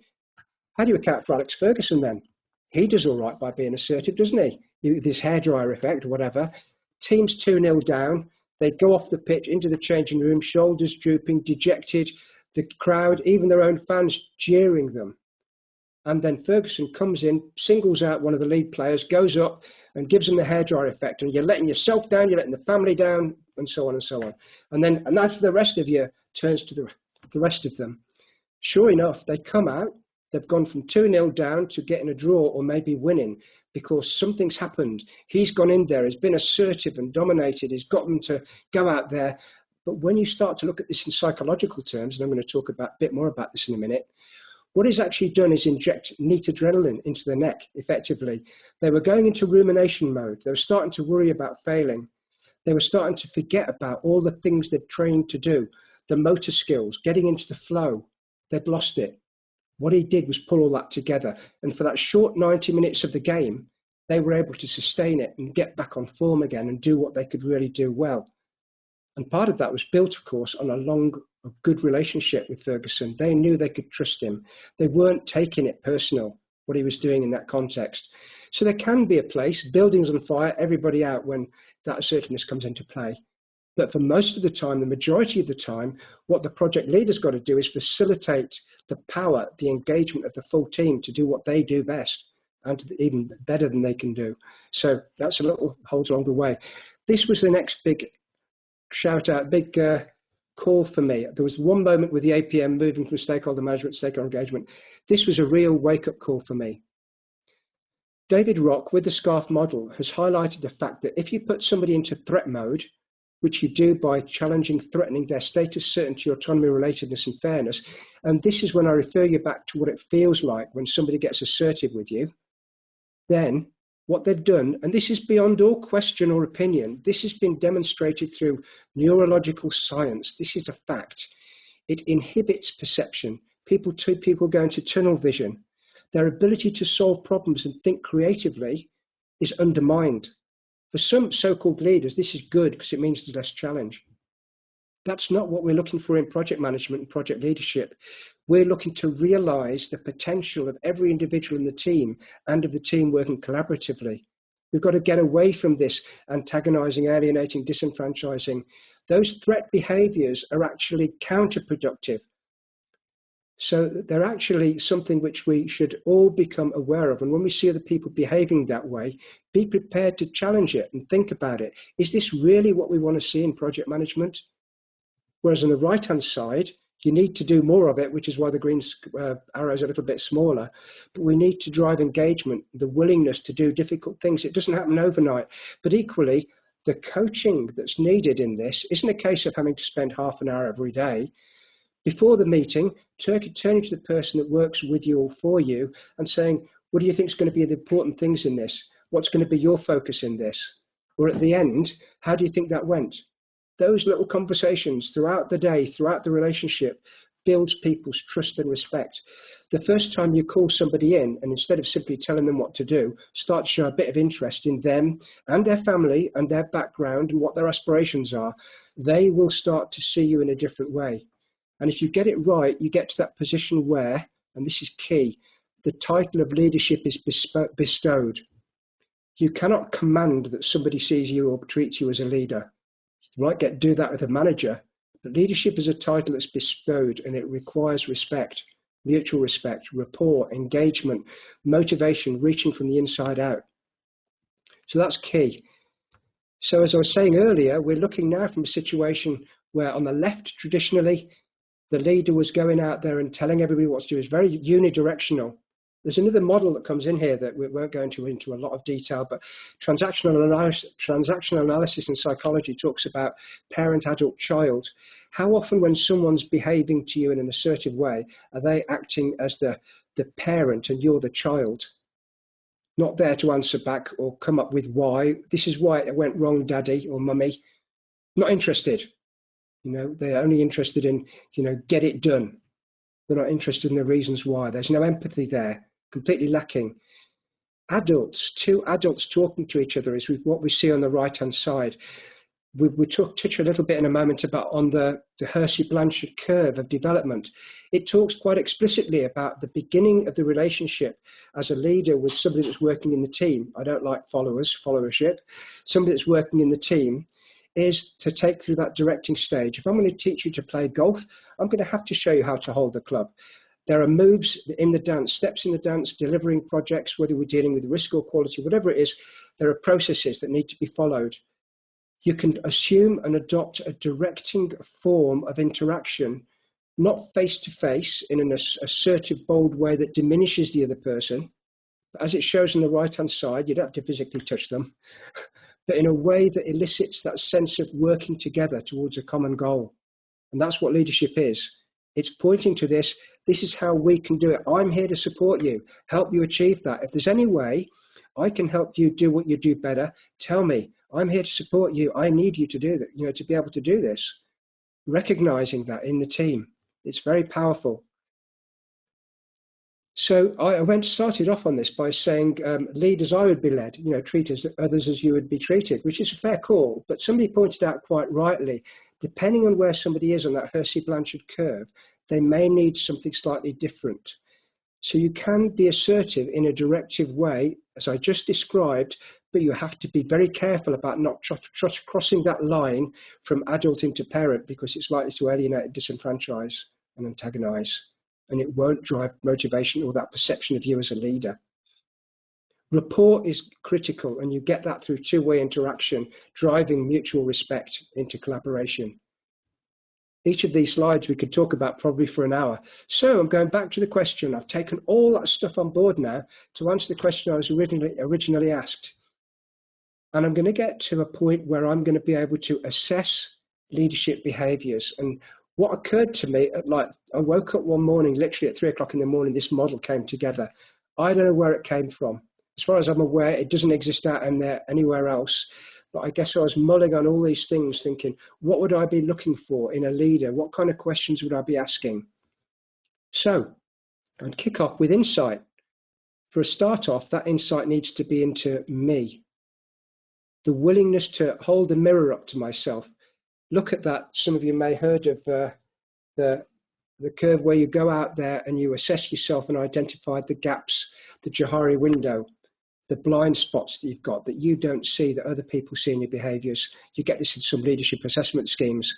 How do you account for Alex Ferguson then? He does all right by being assertive, doesn't he? This hairdryer effect or whatever. Team's 2-0 down. They go off the pitch into the changing room, shoulders drooping, dejected. The crowd, even their own fans, jeering them. And then Ferguson comes in, singles out one of the lead players, goes up and gives them the hairdryer effect. And you're letting yourself down, you're letting the family down, and so on and so on. And after the rest of you turns to the rest of them, sure enough, they come out, they've gone from 2-0 down to getting a draw or maybe winning because something's happened. He's gone in there, he's been assertive and dominated, he's got them to go out there. But when you start to look at this in psychological terms, and I'm going to talk a bit more about this in a minute, what he's actually done is inject neat adrenaline into the neck, effectively. They were going into rumination mode. They were starting to worry about failing. They were starting to forget about all the things they'd trained to do, the motor skills, getting into the flow. They'd lost it. What he did was pull all that together. And for that short 90 minutes of the game, they were able to sustain it and get back on form again and do what they could really do well. And part of that was built, of course, on a good relationship with Ferguson. They knew they could trust him. They weren't taking it personal, what he was doing in that context. So there can be a place, buildings on fire, everybody out when that assertiveness comes into play. But for most of the time, the majority of the time, what the project leader's got to do is facilitate the power, the engagement of the full team to do what they do best and even better than they can do. So that's a little hold along the way. This was the next big shout out, big call for me. There was one moment with the APM moving from stakeholder management to stakeholder engagement. This was a real wake-up call for me. David Rock, with the SCARF model, has highlighted the fact that if you put somebody into threat mode, which you do by challenging, threatening their status, certainty, autonomy, relatedness, and fairness, and this is when I refer you back to what it feels like when somebody gets assertive with you, then what they've done, and this is beyond all question or opinion, this has been demonstrated through neurological science. This is a fact. It inhibits perception. People go into tunnel vision. Their ability to solve problems and think creatively is undermined. For some so-called leaders, this is good because it means there's less challenge. That's not what we're looking for in project management and project leadership. We're looking to realize the potential of every individual in the team and of the team working collaboratively. We've got to get away from this antagonizing, alienating, disenfranchising. Those threat behaviors are actually counterproductive. So they're actually something which we should all become aware of. And when we see other people behaving that way, be prepared to challenge it and think about it. Is this really what we want to see in project management? Whereas on the right-hand side, you need to do more of it, which is why the green arrow is a little bit smaller. But we need to drive engagement, the willingness to do difficult things. It doesn't happen overnight. But equally, the coaching that's needed in this isn't a case of having to spend half an hour every day. Before the meeting, turning to the person that works with you or for you and saying, what do you think is going to be the important things in this? What's going to be your focus in this? Or at the end, how do you think that went? Those little conversations throughout the day, throughout the relationship, builds people's trust and respect. The first time you call somebody in, and instead of simply telling them what to do, start to show a bit of interest in them and their family and their background and what their aspirations are, they will start to see you in a different way. And if you get it right, you get to that position where, and this is key, the title of leadership is bestowed. You cannot command that somebody sees you or treats you as a leader. You might do that with a manager, but leadership is a title that's bestowed and it requires respect, mutual respect, rapport, engagement, motivation, reaching from the inside out. So that's key. So as I was saying earlier, we're looking now from a situation where on the left, traditionally, the leader was going out there and telling everybody what to do. It's very unidirectional. There's another model that comes in here that we won't go into a lot of detail, but transactional analysis in psychology talks about parent, adult, child. How often when someone's behaving to you in an assertive way, are they acting as the parent and you're the child? Not there to answer back or come up with why. This is why it went wrong, daddy or mummy. Not interested. They're only interested in, get it done. They're not interested in the reasons why. There's no empathy there, completely lacking. Two adults talking to each other is what we see on the right-hand side. We touch a little bit in a moment about on the Hershey-Blanchard curve of development. It talks quite explicitly about the beginning of the relationship as a leader with somebody that's working in the team. I don't like followership. Somebody that's working in the team is to take through that directing stage. If I'm going to teach you to play golf, I'm going to have to show you how to hold the club. There are moves in the dance, steps in the dance, delivering projects, whether we're dealing with risk or quality, whatever it is, there are processes that need to be followed. You can assume and adopt a directing form of interaction, not face-to-face in an assertive, bold way that diminishes the other person. But as it shows on the right-hand side, you don't have to physically touch them, but in a way that elicits that sense of working together towards a common goal. And that's what leadership is. It's pointing to this. This is how we can do it. I'm here to support you, help you achieve that. If there's any way I can help you do what you do better, tell me. I'm here to support you. I need you to do that, to be able to do this. Recognizing that in the team. It's very powerful. So I started off on this by saying, lead as I would be led, treat others as you would be treated, which is a fair call. But somebody pointed out quite rightly, depending on where somebody is on that Hersey-Blanchard curve, they may need something slightly different. So you can be assertive in a directive way, as I just described, but you have to be very careful about not crossing that line from adult into parent, because it's likely to alienate, disenfranchise, and antagonize. And it won't drive motivation or that perception of you as a leader. Rapport is critical, and you get that through two-way interaction, driving mutual respect into collaboration. Each of these slides we could talk about probably for an hour. So I'm going back to the question. I've taken all that stuff on board now to answer the question I was originally asked. And I'm going to get to a point where I'm going to be able to assess leadership behaviours. And what occurred to me, I woke up one morning, literally at 3 o'clock in the morning, this model came together. I don't know where it came from. As far as I'm aware, it doesn't exist out in there anywhere else. But I guess I was mulling on all these things, thinking, what would I be looking for in a leader? What kind of questions would I be asking? So I'd kick off with insight. For a start off, that insight needs to be into me. The willingness to hold a mirror up to myself. Look at that. Some of you may have heard of the curve where you go out there and you assess yourself and identify the gaps, the Johari window, the blind spots that you've got that you don't see that other people see in your behaviours. You get this in some leadership assessment schemes.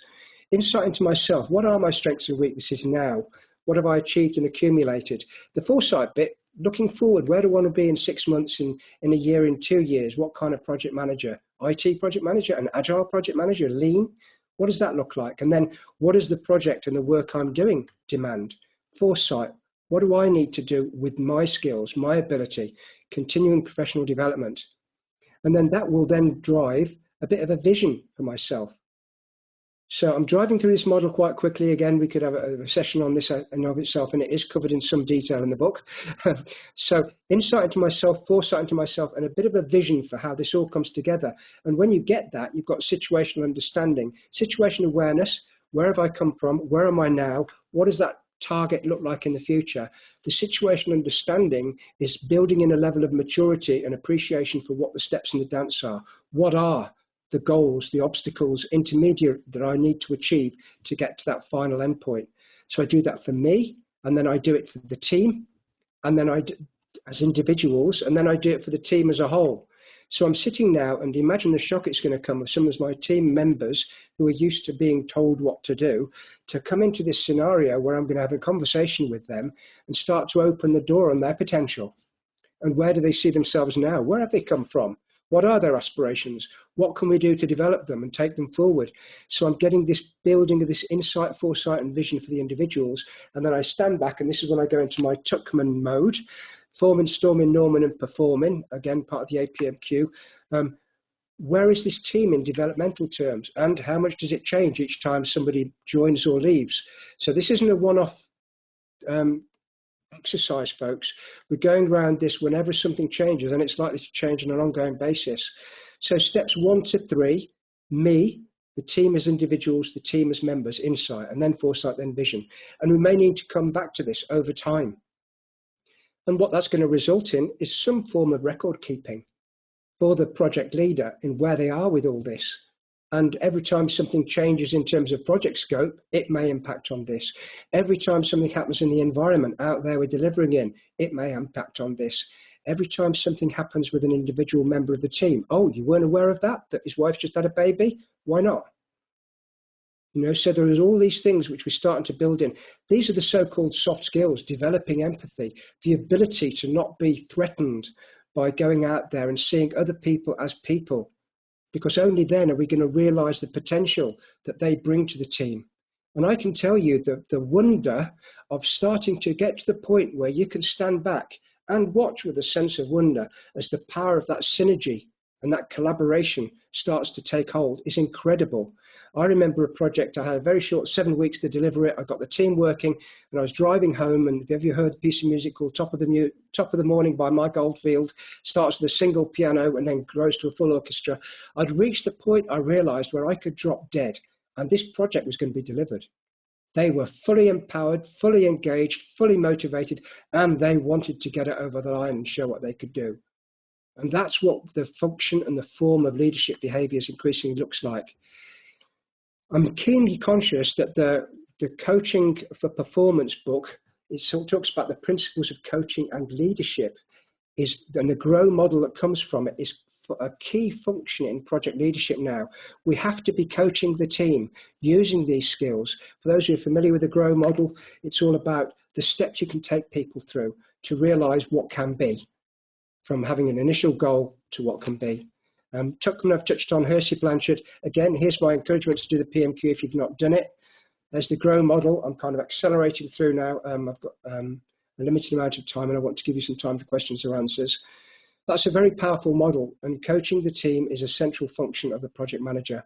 Insight into myself. What are my strengths and weaknesses now? What have I achieved and accumulated? The foresight bit, looking forward, where do I want to be in 6 months, in a year, in 2 years? What kind of project manager? IT project manager, an agile project manager, lean? What does that look like? And then what does the project and the work I'm doing demand? Foresight. What do I need to do with my skills, my ability, continuing professional development? And then that will then drive a bit of a vision for myself. So I'm driving through this model quite quickly. Again, we could have a session on this in and of itself, and it is covered in some detail in the book. So insight into myself, foresight into myself, and a bit of a vision for how this all comes together. And when you get that, you've got situational understanding, situational awareness. Where have I come from? Where am I now? What does that target look like in the future? The situational understanding is building in a level of maturity and appreciation for what the steps in the dance are. What are the goals, the obstacles, intermediate that I need to achieve to get to that final endpoint? So I do that for me, and then I do it for the team, and then as individuals, and then I do it for the team as a whole. So I'm sitting now, and imagine the shock it's going to come with some of my team members who are used to being told what to do, to come into this scenario where I'm going to have a conversation with them and start to open the door on their potential. And where do they see themselves now? Where have they come from? What are their aspirations? What can we do to develop them and take them forward? So I'm getting this building of this insight, foresight, and vision for the individuals. And then I stand back, and this is when I go into my Tuckman mode, forming, storming, norming, and performing, again, part of the APMQ. Where is this team in developmental terms? And how much does it change each time somebody joins or leaves? So this isn't a one-off exercise, folks. We're going around this whenever something changes, and it's likely to change on an ongoing basis. So steps 1 to 3, me, the team as individuals, the team as members, insight, and then foresight, then vision. And we may need to come back to this over time. And what that's going to result in is some form of record keeping for the project leader in where they are with all this. And every time something changes in terms of project scope, it may impact on this. Every time something happens in the environment out there we're delivering in, it may impact on this. Every time something happens with an individual member of the team, oh, you weren't aware of that his wife just had a baby? Why not? So there is all these things which we're starting to build in. These are the so-called soft skills, developing empathy, the ability to not be threatened by going out there and seeing other people as people. because only then are we going to realize the potential that they bring to the team. And I can tell you that the wonder of starting to get to the point where you can stand back and watch with a sense of wonder as the power of that synergy and that collaboration starts to take hold is incredible. I remember a project, I had a very short 7 weeks to deliver it. I got the team working and I was driving home, and have you heard a piece of music called Top of the Morning by Mike Oldfield? Starts with a single piano and then grows to a full orchestra. I'd reached the point I realized where I could drop dead and this project was going to be delivered. They were fully empowered, fully engaged, fully motivated, and they wanted to get it over the line and show what they could do. And that's what the function and the form of leadership behaviours increasingly looks like. I'm keenly conscious that the Coaching for Performance book, it talks about the principles of coaching and leadership, and the GROW model that comes from it is a key function in project leadership now. We have to be coaching the team using these skills. For those who are familiar with the GROW model, it's all about the steps you can take people through to realise what can be, from having an initial goal to what can be. Tuckman I've touched on, Hersey Blanchard. Again, here's my encouragement to do the PMQ if you've not done it. There's the GROW model. I'm kind of accelerating through now. I've got a limited amount of time and I want to give you some time for questions or answers. That's a very powerful model, and coaching the team is a central function of the project manager.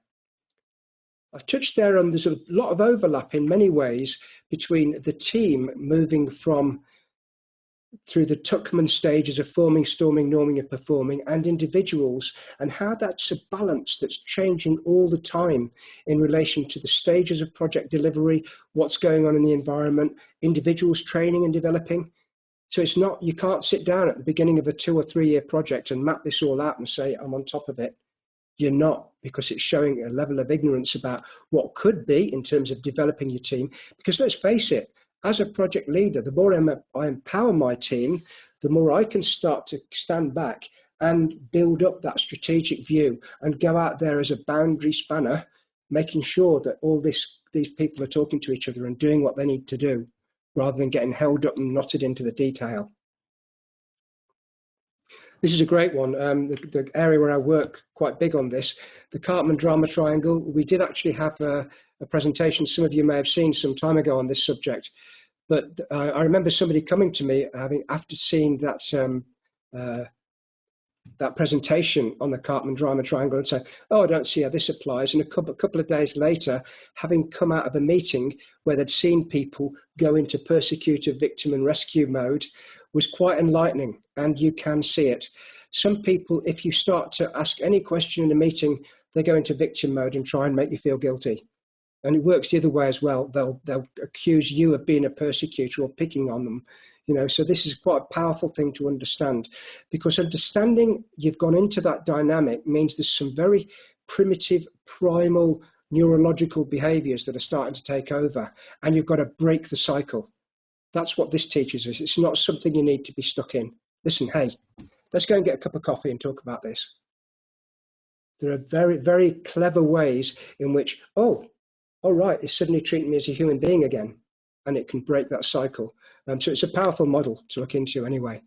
I've touched there on the sort of lot of overlap in many ways between the team moving through the Tuckman stages of forming, storming, norming and performing, and individuals, and how that's a balance that's changing all the time in relation to the stages of project delivery, what's going on in the environment, individuals training and developing. So it's not, you can't sit down at the beginning of a 2 or 3 year project and map this all out and say, I'm on top of it. You're not, because it's showing a level of ignorance about what could be in terms of developing your team. Because let's face it, as a project leader, the more I empower my team, the more I can start to stand back and build up that strategic view and go out there as a boundary spanner, making sure that all these people are talking to each other and doing what they need to do, rather than getting held up and knotted into the detail. This is a great one. The area where I work quite big on this, the Cartman drama triangle. We did actually have a presentation some of you may have seen some time ago on this subject, but I remember somebody coming to me after seeing that presentation on the Cartman drama triangle and say, oh, I don't see how this applies. And a couple of days later, having come out of a meeting where they'd seen people go into persecutor, victim and rescue mode, was quite enlightening, and you can see it. Some people, if you start to ask any question in a meeting, they go into victim mode and try and make you feel guilty. And it works the other way as well. They'll accuse you of being a persecutor or picking on them. So this is quite a powerful thing to understand, because understanding you've gone into that dynamic means there's some very primitive, primal neurological behaviors that are starting to take over, and you've got to break the cycle. That's what this teaches us. It's not something you need to be stuck in. Listen, hey, let's go and get a cup of coffee and talk about this. There are very, very clever ways in which, oh, all right, it's suddenly treating me as a human being again, and it can break that cycle. So it's a powerful model to look into anyway.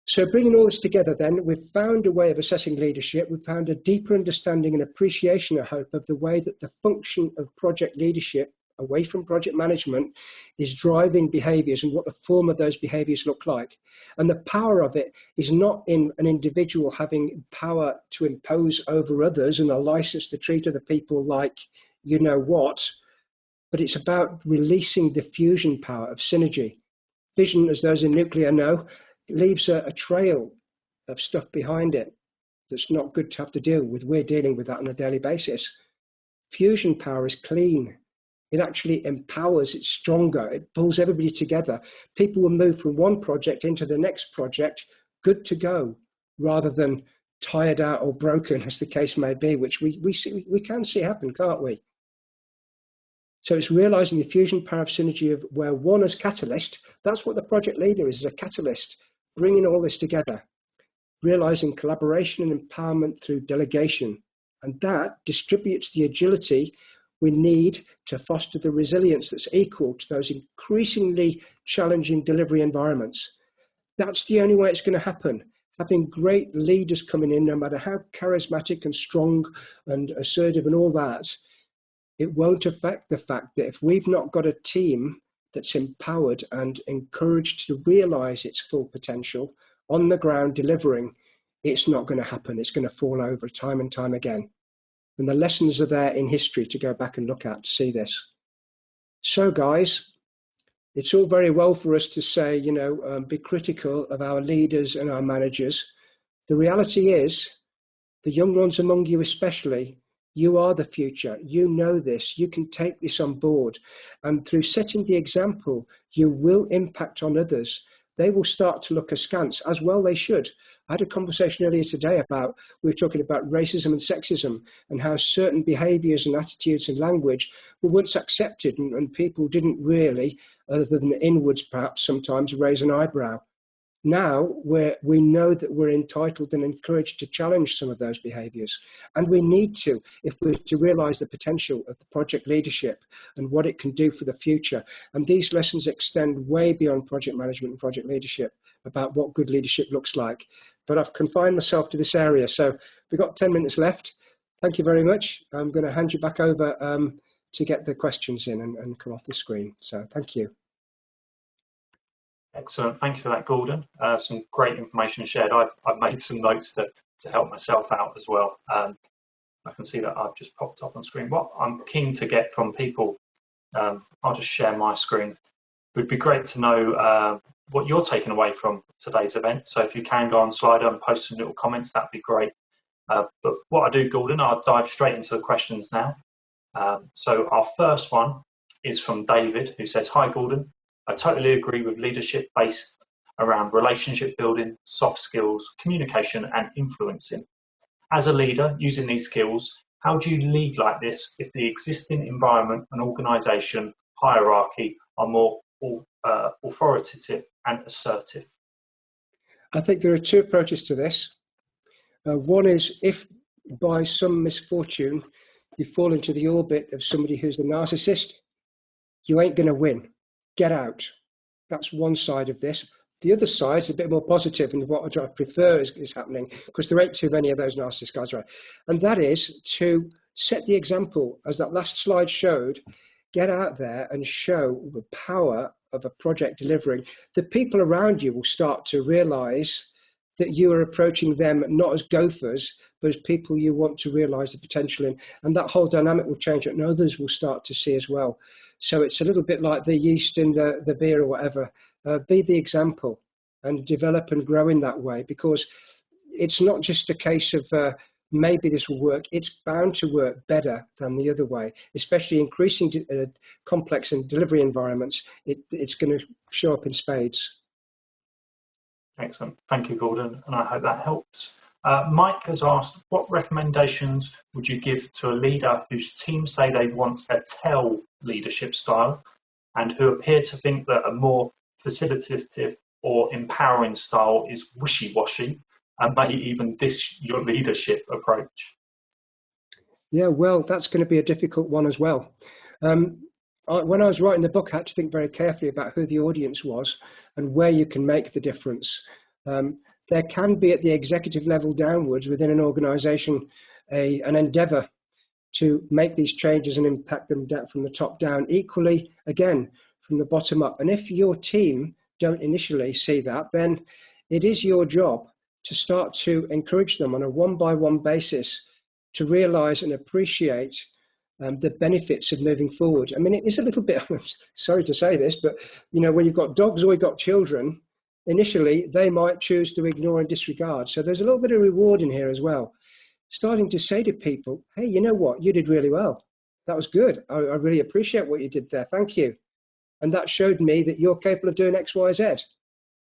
So bringing all this together then, we've found a way of assessing leadership. We've found a deeper understanding and appreciation, I hope, of the way that the function of project leadership, away from project management, is driving behaviours and what the form of those behaviours look like. And the power of it is not in an individual having power to impose over others and a license to treat other people like you know what, but it's about releasing the fusion power of synergy. Fission, as those in nuclear know, leaves a trail of stuff behind it that's not good to have to deal with. We're dealing with that on a daily basis. Fusion power is clean. It actually empowers, it's stronger, it pulls everybody together. People will move from one project into the next project, good to go, rather than tired out or broken, as the case may be, which we can see happen, can't we? So it's realizing the fusion power of synergy of where one is catalyst, that's what the project leader is a catalyst, bringing all this together, realizing collaboration and empowerment through delegation. And that distributes the agility we need to foster the resilience that's equal to those increasingly challenging delivery environments. That's the only way it's going to happen. having great leaders coming in, no matter how charismatic and strong and assertive and all that, it won't affect the fact that if we've not got a team that's empowered and encouraged to realize its full potential on the ground delivering, it's not going to happen. It's going to fall over time and time again. And the lessons are there in history to go back and look at to see this. So guys, it's all very well for us to say, be critical of our leaders and our managers. The reality is, the young ones among you especially, you are the future. You know this. You can take this on board. And through setting the example, you will impact on others. They will start to look askance, as well they should. I had a conversation earlier today we were talking about racism and sexism and how certain behaviours and attitudes and language were once accepted and people didn't really, other than inwards perhaps sometimes, raise an eyebrow. Now we know that we're entitled and encouraged to challenge some of those behaviours, and we need to if we're to realise the potential of the project leadership and what it can do for the future. And these lessons extend way beyond project management and project leadership about what good leadership looks like. But I've confined myself to this area, so we've got 10 minutes left. Thank you very much. I'm going to hand you back over to get the questions in and come off the screen. So thank you. Excellent, thank you for that, Gordon. Some great information shared. I've made some notes to help myself out as well. I can see that I've just popped up on screen. What I'm keen to get from people, I'll just share my screen. It would be great to know what you're taking away from today's event. So if you can go on Slido and post some little comments, that'd be great. But what I do, Gordon, I'll dive straight into the questions now. So our first one is from David, who says, "Hi, Gordon. I totally agree with leadership based around relationship building, soft skills, communication and influencing. As a leader using these skills, how do you lead like this if the existing environment and organisation hierarchy are more authoritative and assertive?" I think there are two approaches to this. One is if by some misfortune you fall into the orbit of somebody who's a narcissist, you ain't going to win. Get out. That's one side of this. The other side is a bit more positive, and what I prefer is happening, because there ain't too many of those narcissist guys, right? And that is to set the example, as that last slide showed. Get out there and show the power of a project delivering. The people around you will start to realise that you are approaching them not as gophers, but as people you want to realise the potential in. And that whole dynamic will change, and others will start to see as well. So it's a little bit like the yeast in the beer or whatever. Be the example and develop and grow in that way, because it's not just a case of maybe this will work. It's bound to work better than the other way, especially increasing complex and delivery environments. It's going to show up in spades. Excellent. Thank you, Gordon, and I hope that helps. Mike has asked, what recommendations would you give to a leader whose team say they want a tell leadership style and who appear to think that a more facilitative or empowering style is wishy-washy and may even diss your leadership approach? Yeah, well, that's going to be a difficult one as well. When I was writing the book, I had to think very carefully about who the audience was and where you can make the difference. There can be at the executive level downwards within an organisation an endeavour to make these changes and impact them from the top down. Equally, again, from the bottom up. And if your team don't initially see that, then it is your job to start to encourage them on a one-by-one basis to realise and appreciate the benefits of moving forward. I mean, it is a little bit, sorry to say this, but when you've got dogs or you've got children, initially they might choose to ignore and disregard. So there's a little bit of reward in here as well. Starting to say to people, hey, you know what, you did really well. That was good. I really appreciate what you did there. Thank you. And that showed me that you're capable of doing X, Y, Z.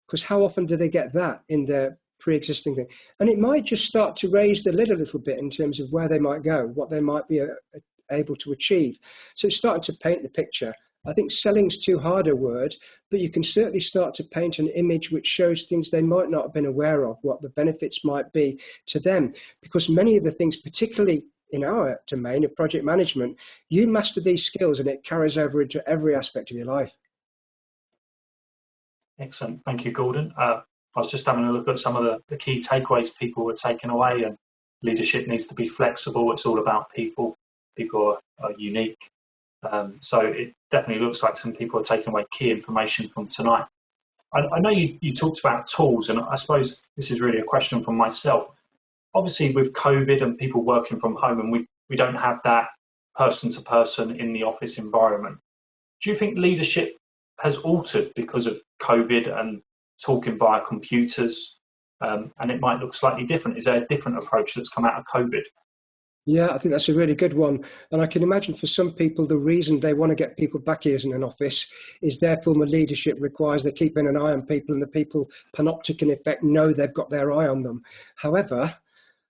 Because how often do they get that in their pre-existing thing? And it might just start to raise the lid a little bit in terms of where they might go, what they might be able to achieve. So it's starting to paint the picture. I think selling's too hard a word, but you can certainly start to paint an image which shows things they might not have been aware of, what the benefits might be to them. Because many of the things, particularly in our domain of project management, you master these skills and it carries over into every aspect of your life. Excellent. Thank you, Gordon. I was just having a look at some of the key takeaways people were taking away, and leadership needs to be flexible. It's all about people. People are unique. So it definitely looks like some people are taking away key information from tonight. I know you talked about tools, and I suppose this is really a question from myself. Obviously, with COVID and people working from home, and we don't have that person-to-person in the office environment, do you think leadership has altered because of COVID and talking via computers, and it might look slightly different? Is there a different approach that's come out of COVID? Yeah, I think that's a really good one. And I can imagine for some people, the reason they want to get people back here in an office is their form of leadership requires they're keeping an eye on people, and the people, panoptic in effect, know they've got their eye on them. However,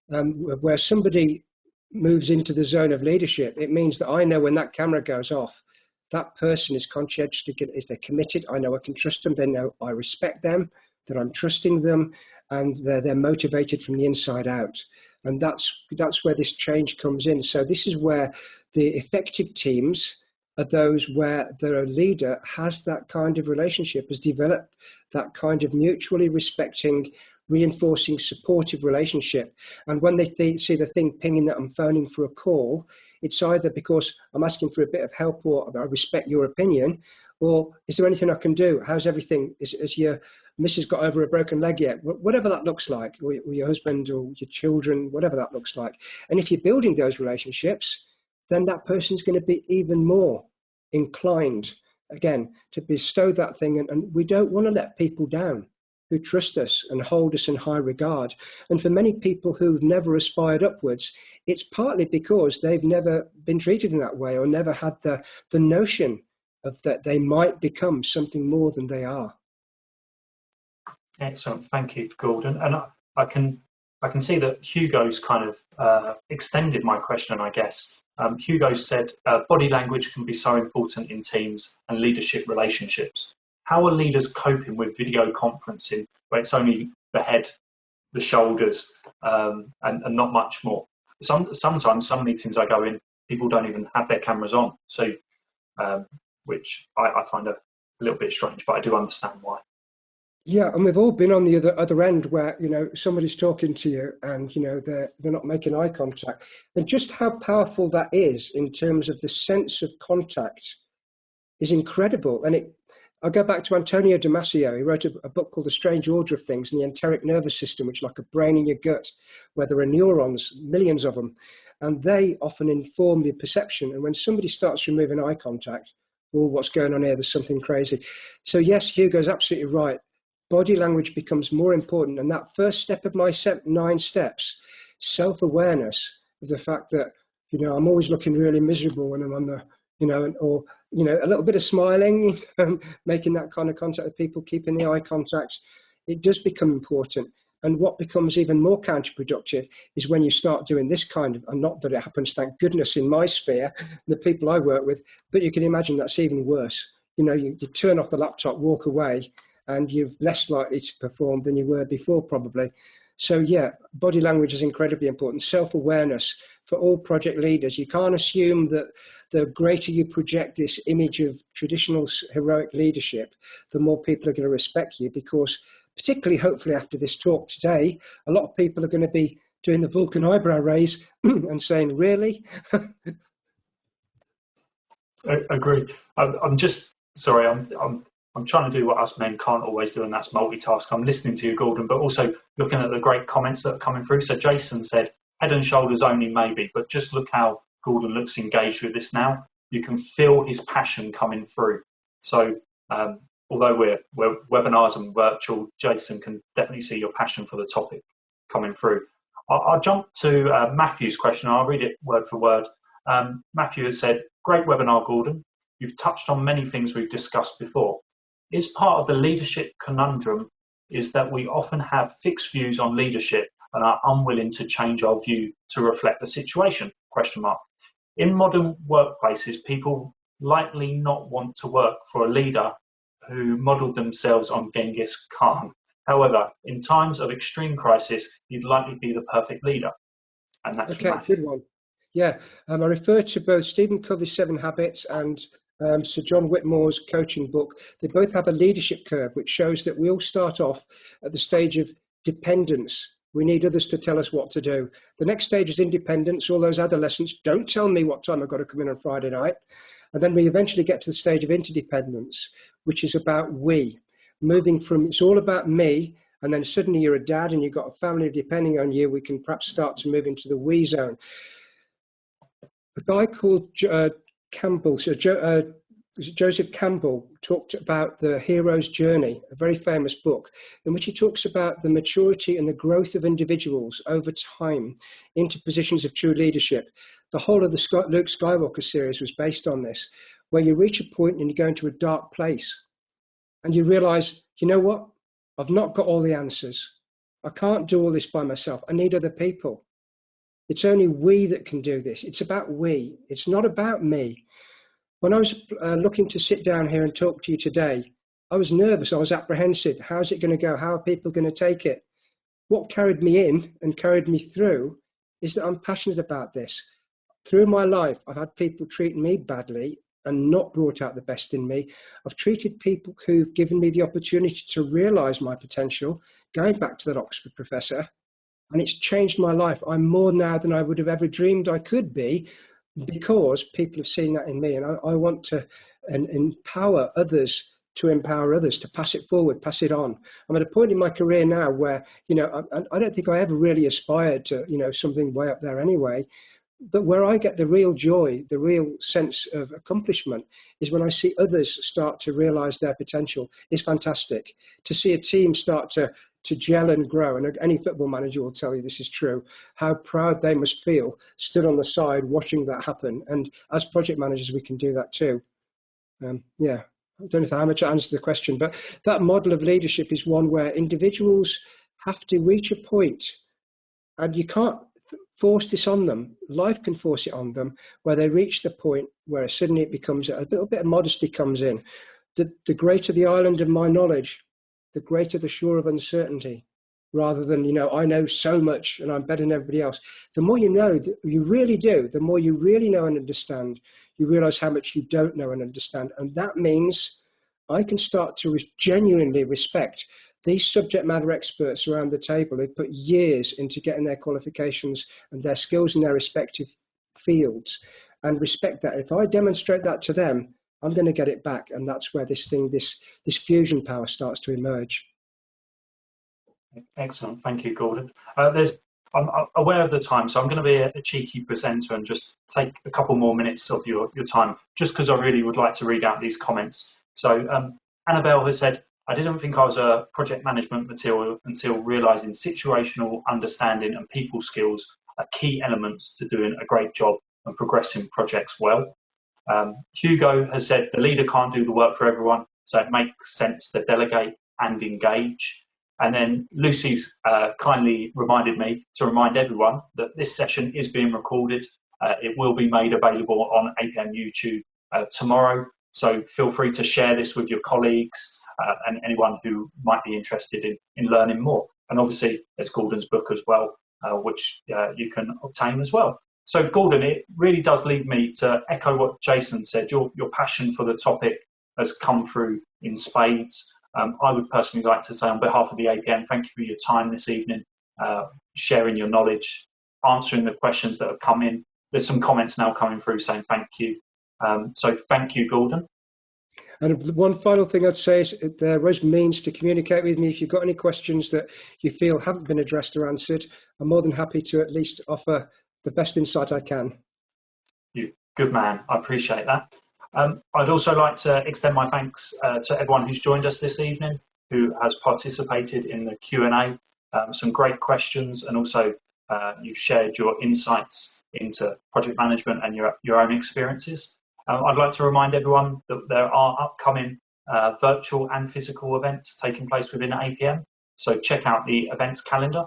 where somebody moves into the zone of leadership, it means that I know when that camera goes off, that person is conscientious, is they're committed, I know I can trust them, they know I respect them, that I'm trusting them, and they're motivated from the inside out. And that's where this change comes in. So this is where the effective teams are those where the leader has that kind of relationship, has developed that kind of mutually respecting, reinforcing, supportive relationship. And when they see the thing pinging that I'm phoning for a call, it's either because I'm asking for a bit of help, or I respect your opinion, or is there anything I can do? How's everything? Is your Mrs. got over a broken leg yet? Whatever that looks like, or your husband or your children, whatever that looks like. And if you're building those relationships, then that person's going to be even more inclined, again, to bestow that thing. And we don't want to let people down who trust us and hold us in high regard. And for many people who've never aspired upwards, it's partly because they've never been treated in that way, or never had the notion of that they might become something more than they are. Excellent, thank you, Gordon. And I can see that Hugo's kind of extended my question, I guess. Hugo said, body language can be so important in teams and leadership relationships. How are leaders coping with video conferencing, where it's only the head, the shoulders, and not much more? Sometimes some meetings I go in, people don't even have their cameras on, so which I find a little bit strange, but I do understand why. Yeah, and we've all been on the other end where, somebody's talking to you and, they're not making eye contact. And just how powerful that is in terms of the sense of contact is incredible. And I'll go back to Antonio Damasio. He wrote a book called The Strange Order of Things and the Enteric Nervous System, which is like a brain in your gut, where there are neurons, millions of them, and they often inform your perception. And when somebody starts removing eye contact, oh, what's going on here? There's something crazy. So yes, Hugo's absolutely right. Body language becomes more important. And that first step of my 9 steps, self-awareness of the fact that, I'm always looking really miserable when I'm on the, or a little bit of smiling, making that kind of contact with people, keeping the eye contact, it does become important. And what becomes even more counterproductive is when you start doing this kind of, and not that it happens, thank goodness, in my sphere, the people I work with, but you can imagine that's even worse. You turn off the laptop, walk away, and you're less likely to perform than you were before, probably. So yeah, body language is incredibly important. Self-awareness for all project leaders. You can't assume that the greater you project this image of traditional heroic leadership, the more people are going to respect you, because particularly, hopefully, after this talk today, a lot of people are going to be doing the Vulcan eyebrow raise and saying, really? Agreed. I'm just sorry. I'm trying to do what us men can't always do, and that's multitask. I'm listening to you, Gordon, but also looking at the great comments that are coming through. So Jason said, head and shoulders only, maybe, but just look how Gordon looks engaged with this now. You can feel his passion coming through. So although we're webinars and virtual, Jason can definitely see your passion for the topic coming through. I'll jump to Matthew's question. I'll read it word for word. Matthew has said, great webinar, Gordon. You've touched on many things we've discussed before. Is part of the leadership conundrum is that we often have fixed views on leadership and are unwilling to change our view to reflect the situation? ? In modern workplaces, people likely not want to work for a leader who modelled themselves on Genghis Khan. However, in times of extreme crisis, you'd likely be the perfect leader. And that's okay, good one. Yeah, I refer to both Stephen Covey's 7 Habits and Sir John Whitmore's coaching book. They both have a leadership curve, which shows that we all start off at the stage of dependence. We need others to tell us what to do. The next stage is independence. All those adolescents, don't tell me what time I've got to come in on Friday night. And then we eventually get to the stage of interdependence, which is about we. Moving from, it's all about me, and then suddenly you're a dad and you've got a family depending on you. We can perhaps start to move into the we zone. A guy called Campbell, Joseph Campbell, talked about the hero's journey, a very famous book, in which he talks about the maturity and the growth of individuals over time into positions of true leadership. The whole of the Luke Skywalker series was based on this, where you reach a point and you go into a dark place and you realize, you know what? I've not got all the answers. I can't do all this by myself. I need other people. It's only we that can do this. It's about we. It's not about me. When I was looking to sit down here and talk to you today, I was nervous. I was apprehensive. How's it going to go? How are people going to take it? What carried me in and carried me through is that I'm passionate about this. Through my life, I've had people treat me badly and not brought out the best in me. I've treated people who've given me the opportunity to realise my potential, going back to that Oxford professor, and it's changed my life. I'm more now than I would have ever dreamed I could be, because people have seen that in me, and I want to empower others to pass it forward, pass it on. I'm at a point in my career now where, I don't think I ever really aspired to, something way up there anyway. But where I get the real joy, the real sense of accomplishment, is when I see others start to realise their potential. It's fantastic to see a team start to gel and grow. And any football manager will tell you this is true, how proud they must feel stood on the side watching that happen. And as project managers, we can do that too. I don't know how much I answered the question, but that model of leadership is one where individuals have to reach a point, and you can't force this on them. Life can force it on them, where they reach the point where suddenly it becomes a little bit of modesty comes in. The greater the island of my knowledge, the greater the shore of uncertainty, rather than, I know so much and I'm better than everybody else. The more you know, you really do, the more you really know and understand, you realize how much you don't know and understand. And that means I can start to genuinely respect these subject matter experts around the table who put years into getting their qualifications and their skills in their respective fields, and respect that. If I demonstrate that to them, I'm going to get it back, and that's where this fusion power starts to emerge. Excellent, thank you, Gordon. I'm aware of the time, so I'm going to be a cheeky presenter and just take a couple more minutes of your time, just because I really would like to read out these comments. So Annabelle has said, I didn't think I was a project management material until realising situational understanding and people skills are key elements to doing a great job and progressing projects well. Hugo has said, the leader can't do the work for everyone, so it makes sense to delegate and engage. And then Lucy's kindly reminded me to remind everyone that this session is being recorded. It will be made available on APM YouTube tomorrow, so feel free to share this with your colleagues and anyone who might be interested in learning more. And obviously there's Gordon's book as well, which you can obtain as well. So Gordon, it really does lead me to echo what Jason said. Your passion for the topic has come through in spades. I would personally like to say, on behalf of the APM, thank you for your time this evening, sharing your knowledge, answering the questions that have come in. There's some comments now coming through saying thank you. So thank you, Gordon. And one final thing I'd say is there is means to communicate with me. If you've got any questions that you feel haven't been addressed or answered, I'm more than happy to at least offer the best insight I can. You good man, I appreciate that. I'd also like to extend my thanks to everyone who's joined us this evening, who has participated in the Q&A. Some great questions, and also you've shared your insights into project management and your own experiences. I'd like to remind everyone that there are upcoming virtual and physical events taking place within APM, so check out the events calendar.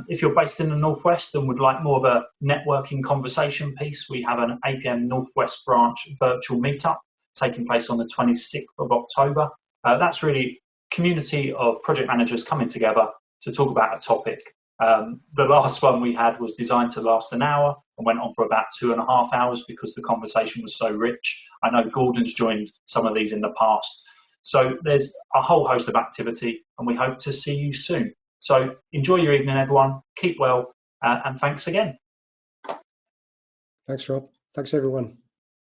If you're based in the Northwest and would like more of a networking conversation piece, we have an APM Northwest branch virtual meetup taking place on the 26th of October. That's really a community of project managers coming together to talk about a topic The last one we had was designed to last an hour and went on for about 2.5 hours because the conversation was so rich. I know Gordon's joined some of these in the past. So there's a whole host of activity, and we hope to see you soon. So enjoy your evening, everyone. Keep well, and thanks again. Thanks, Rob. Thanks, everyone.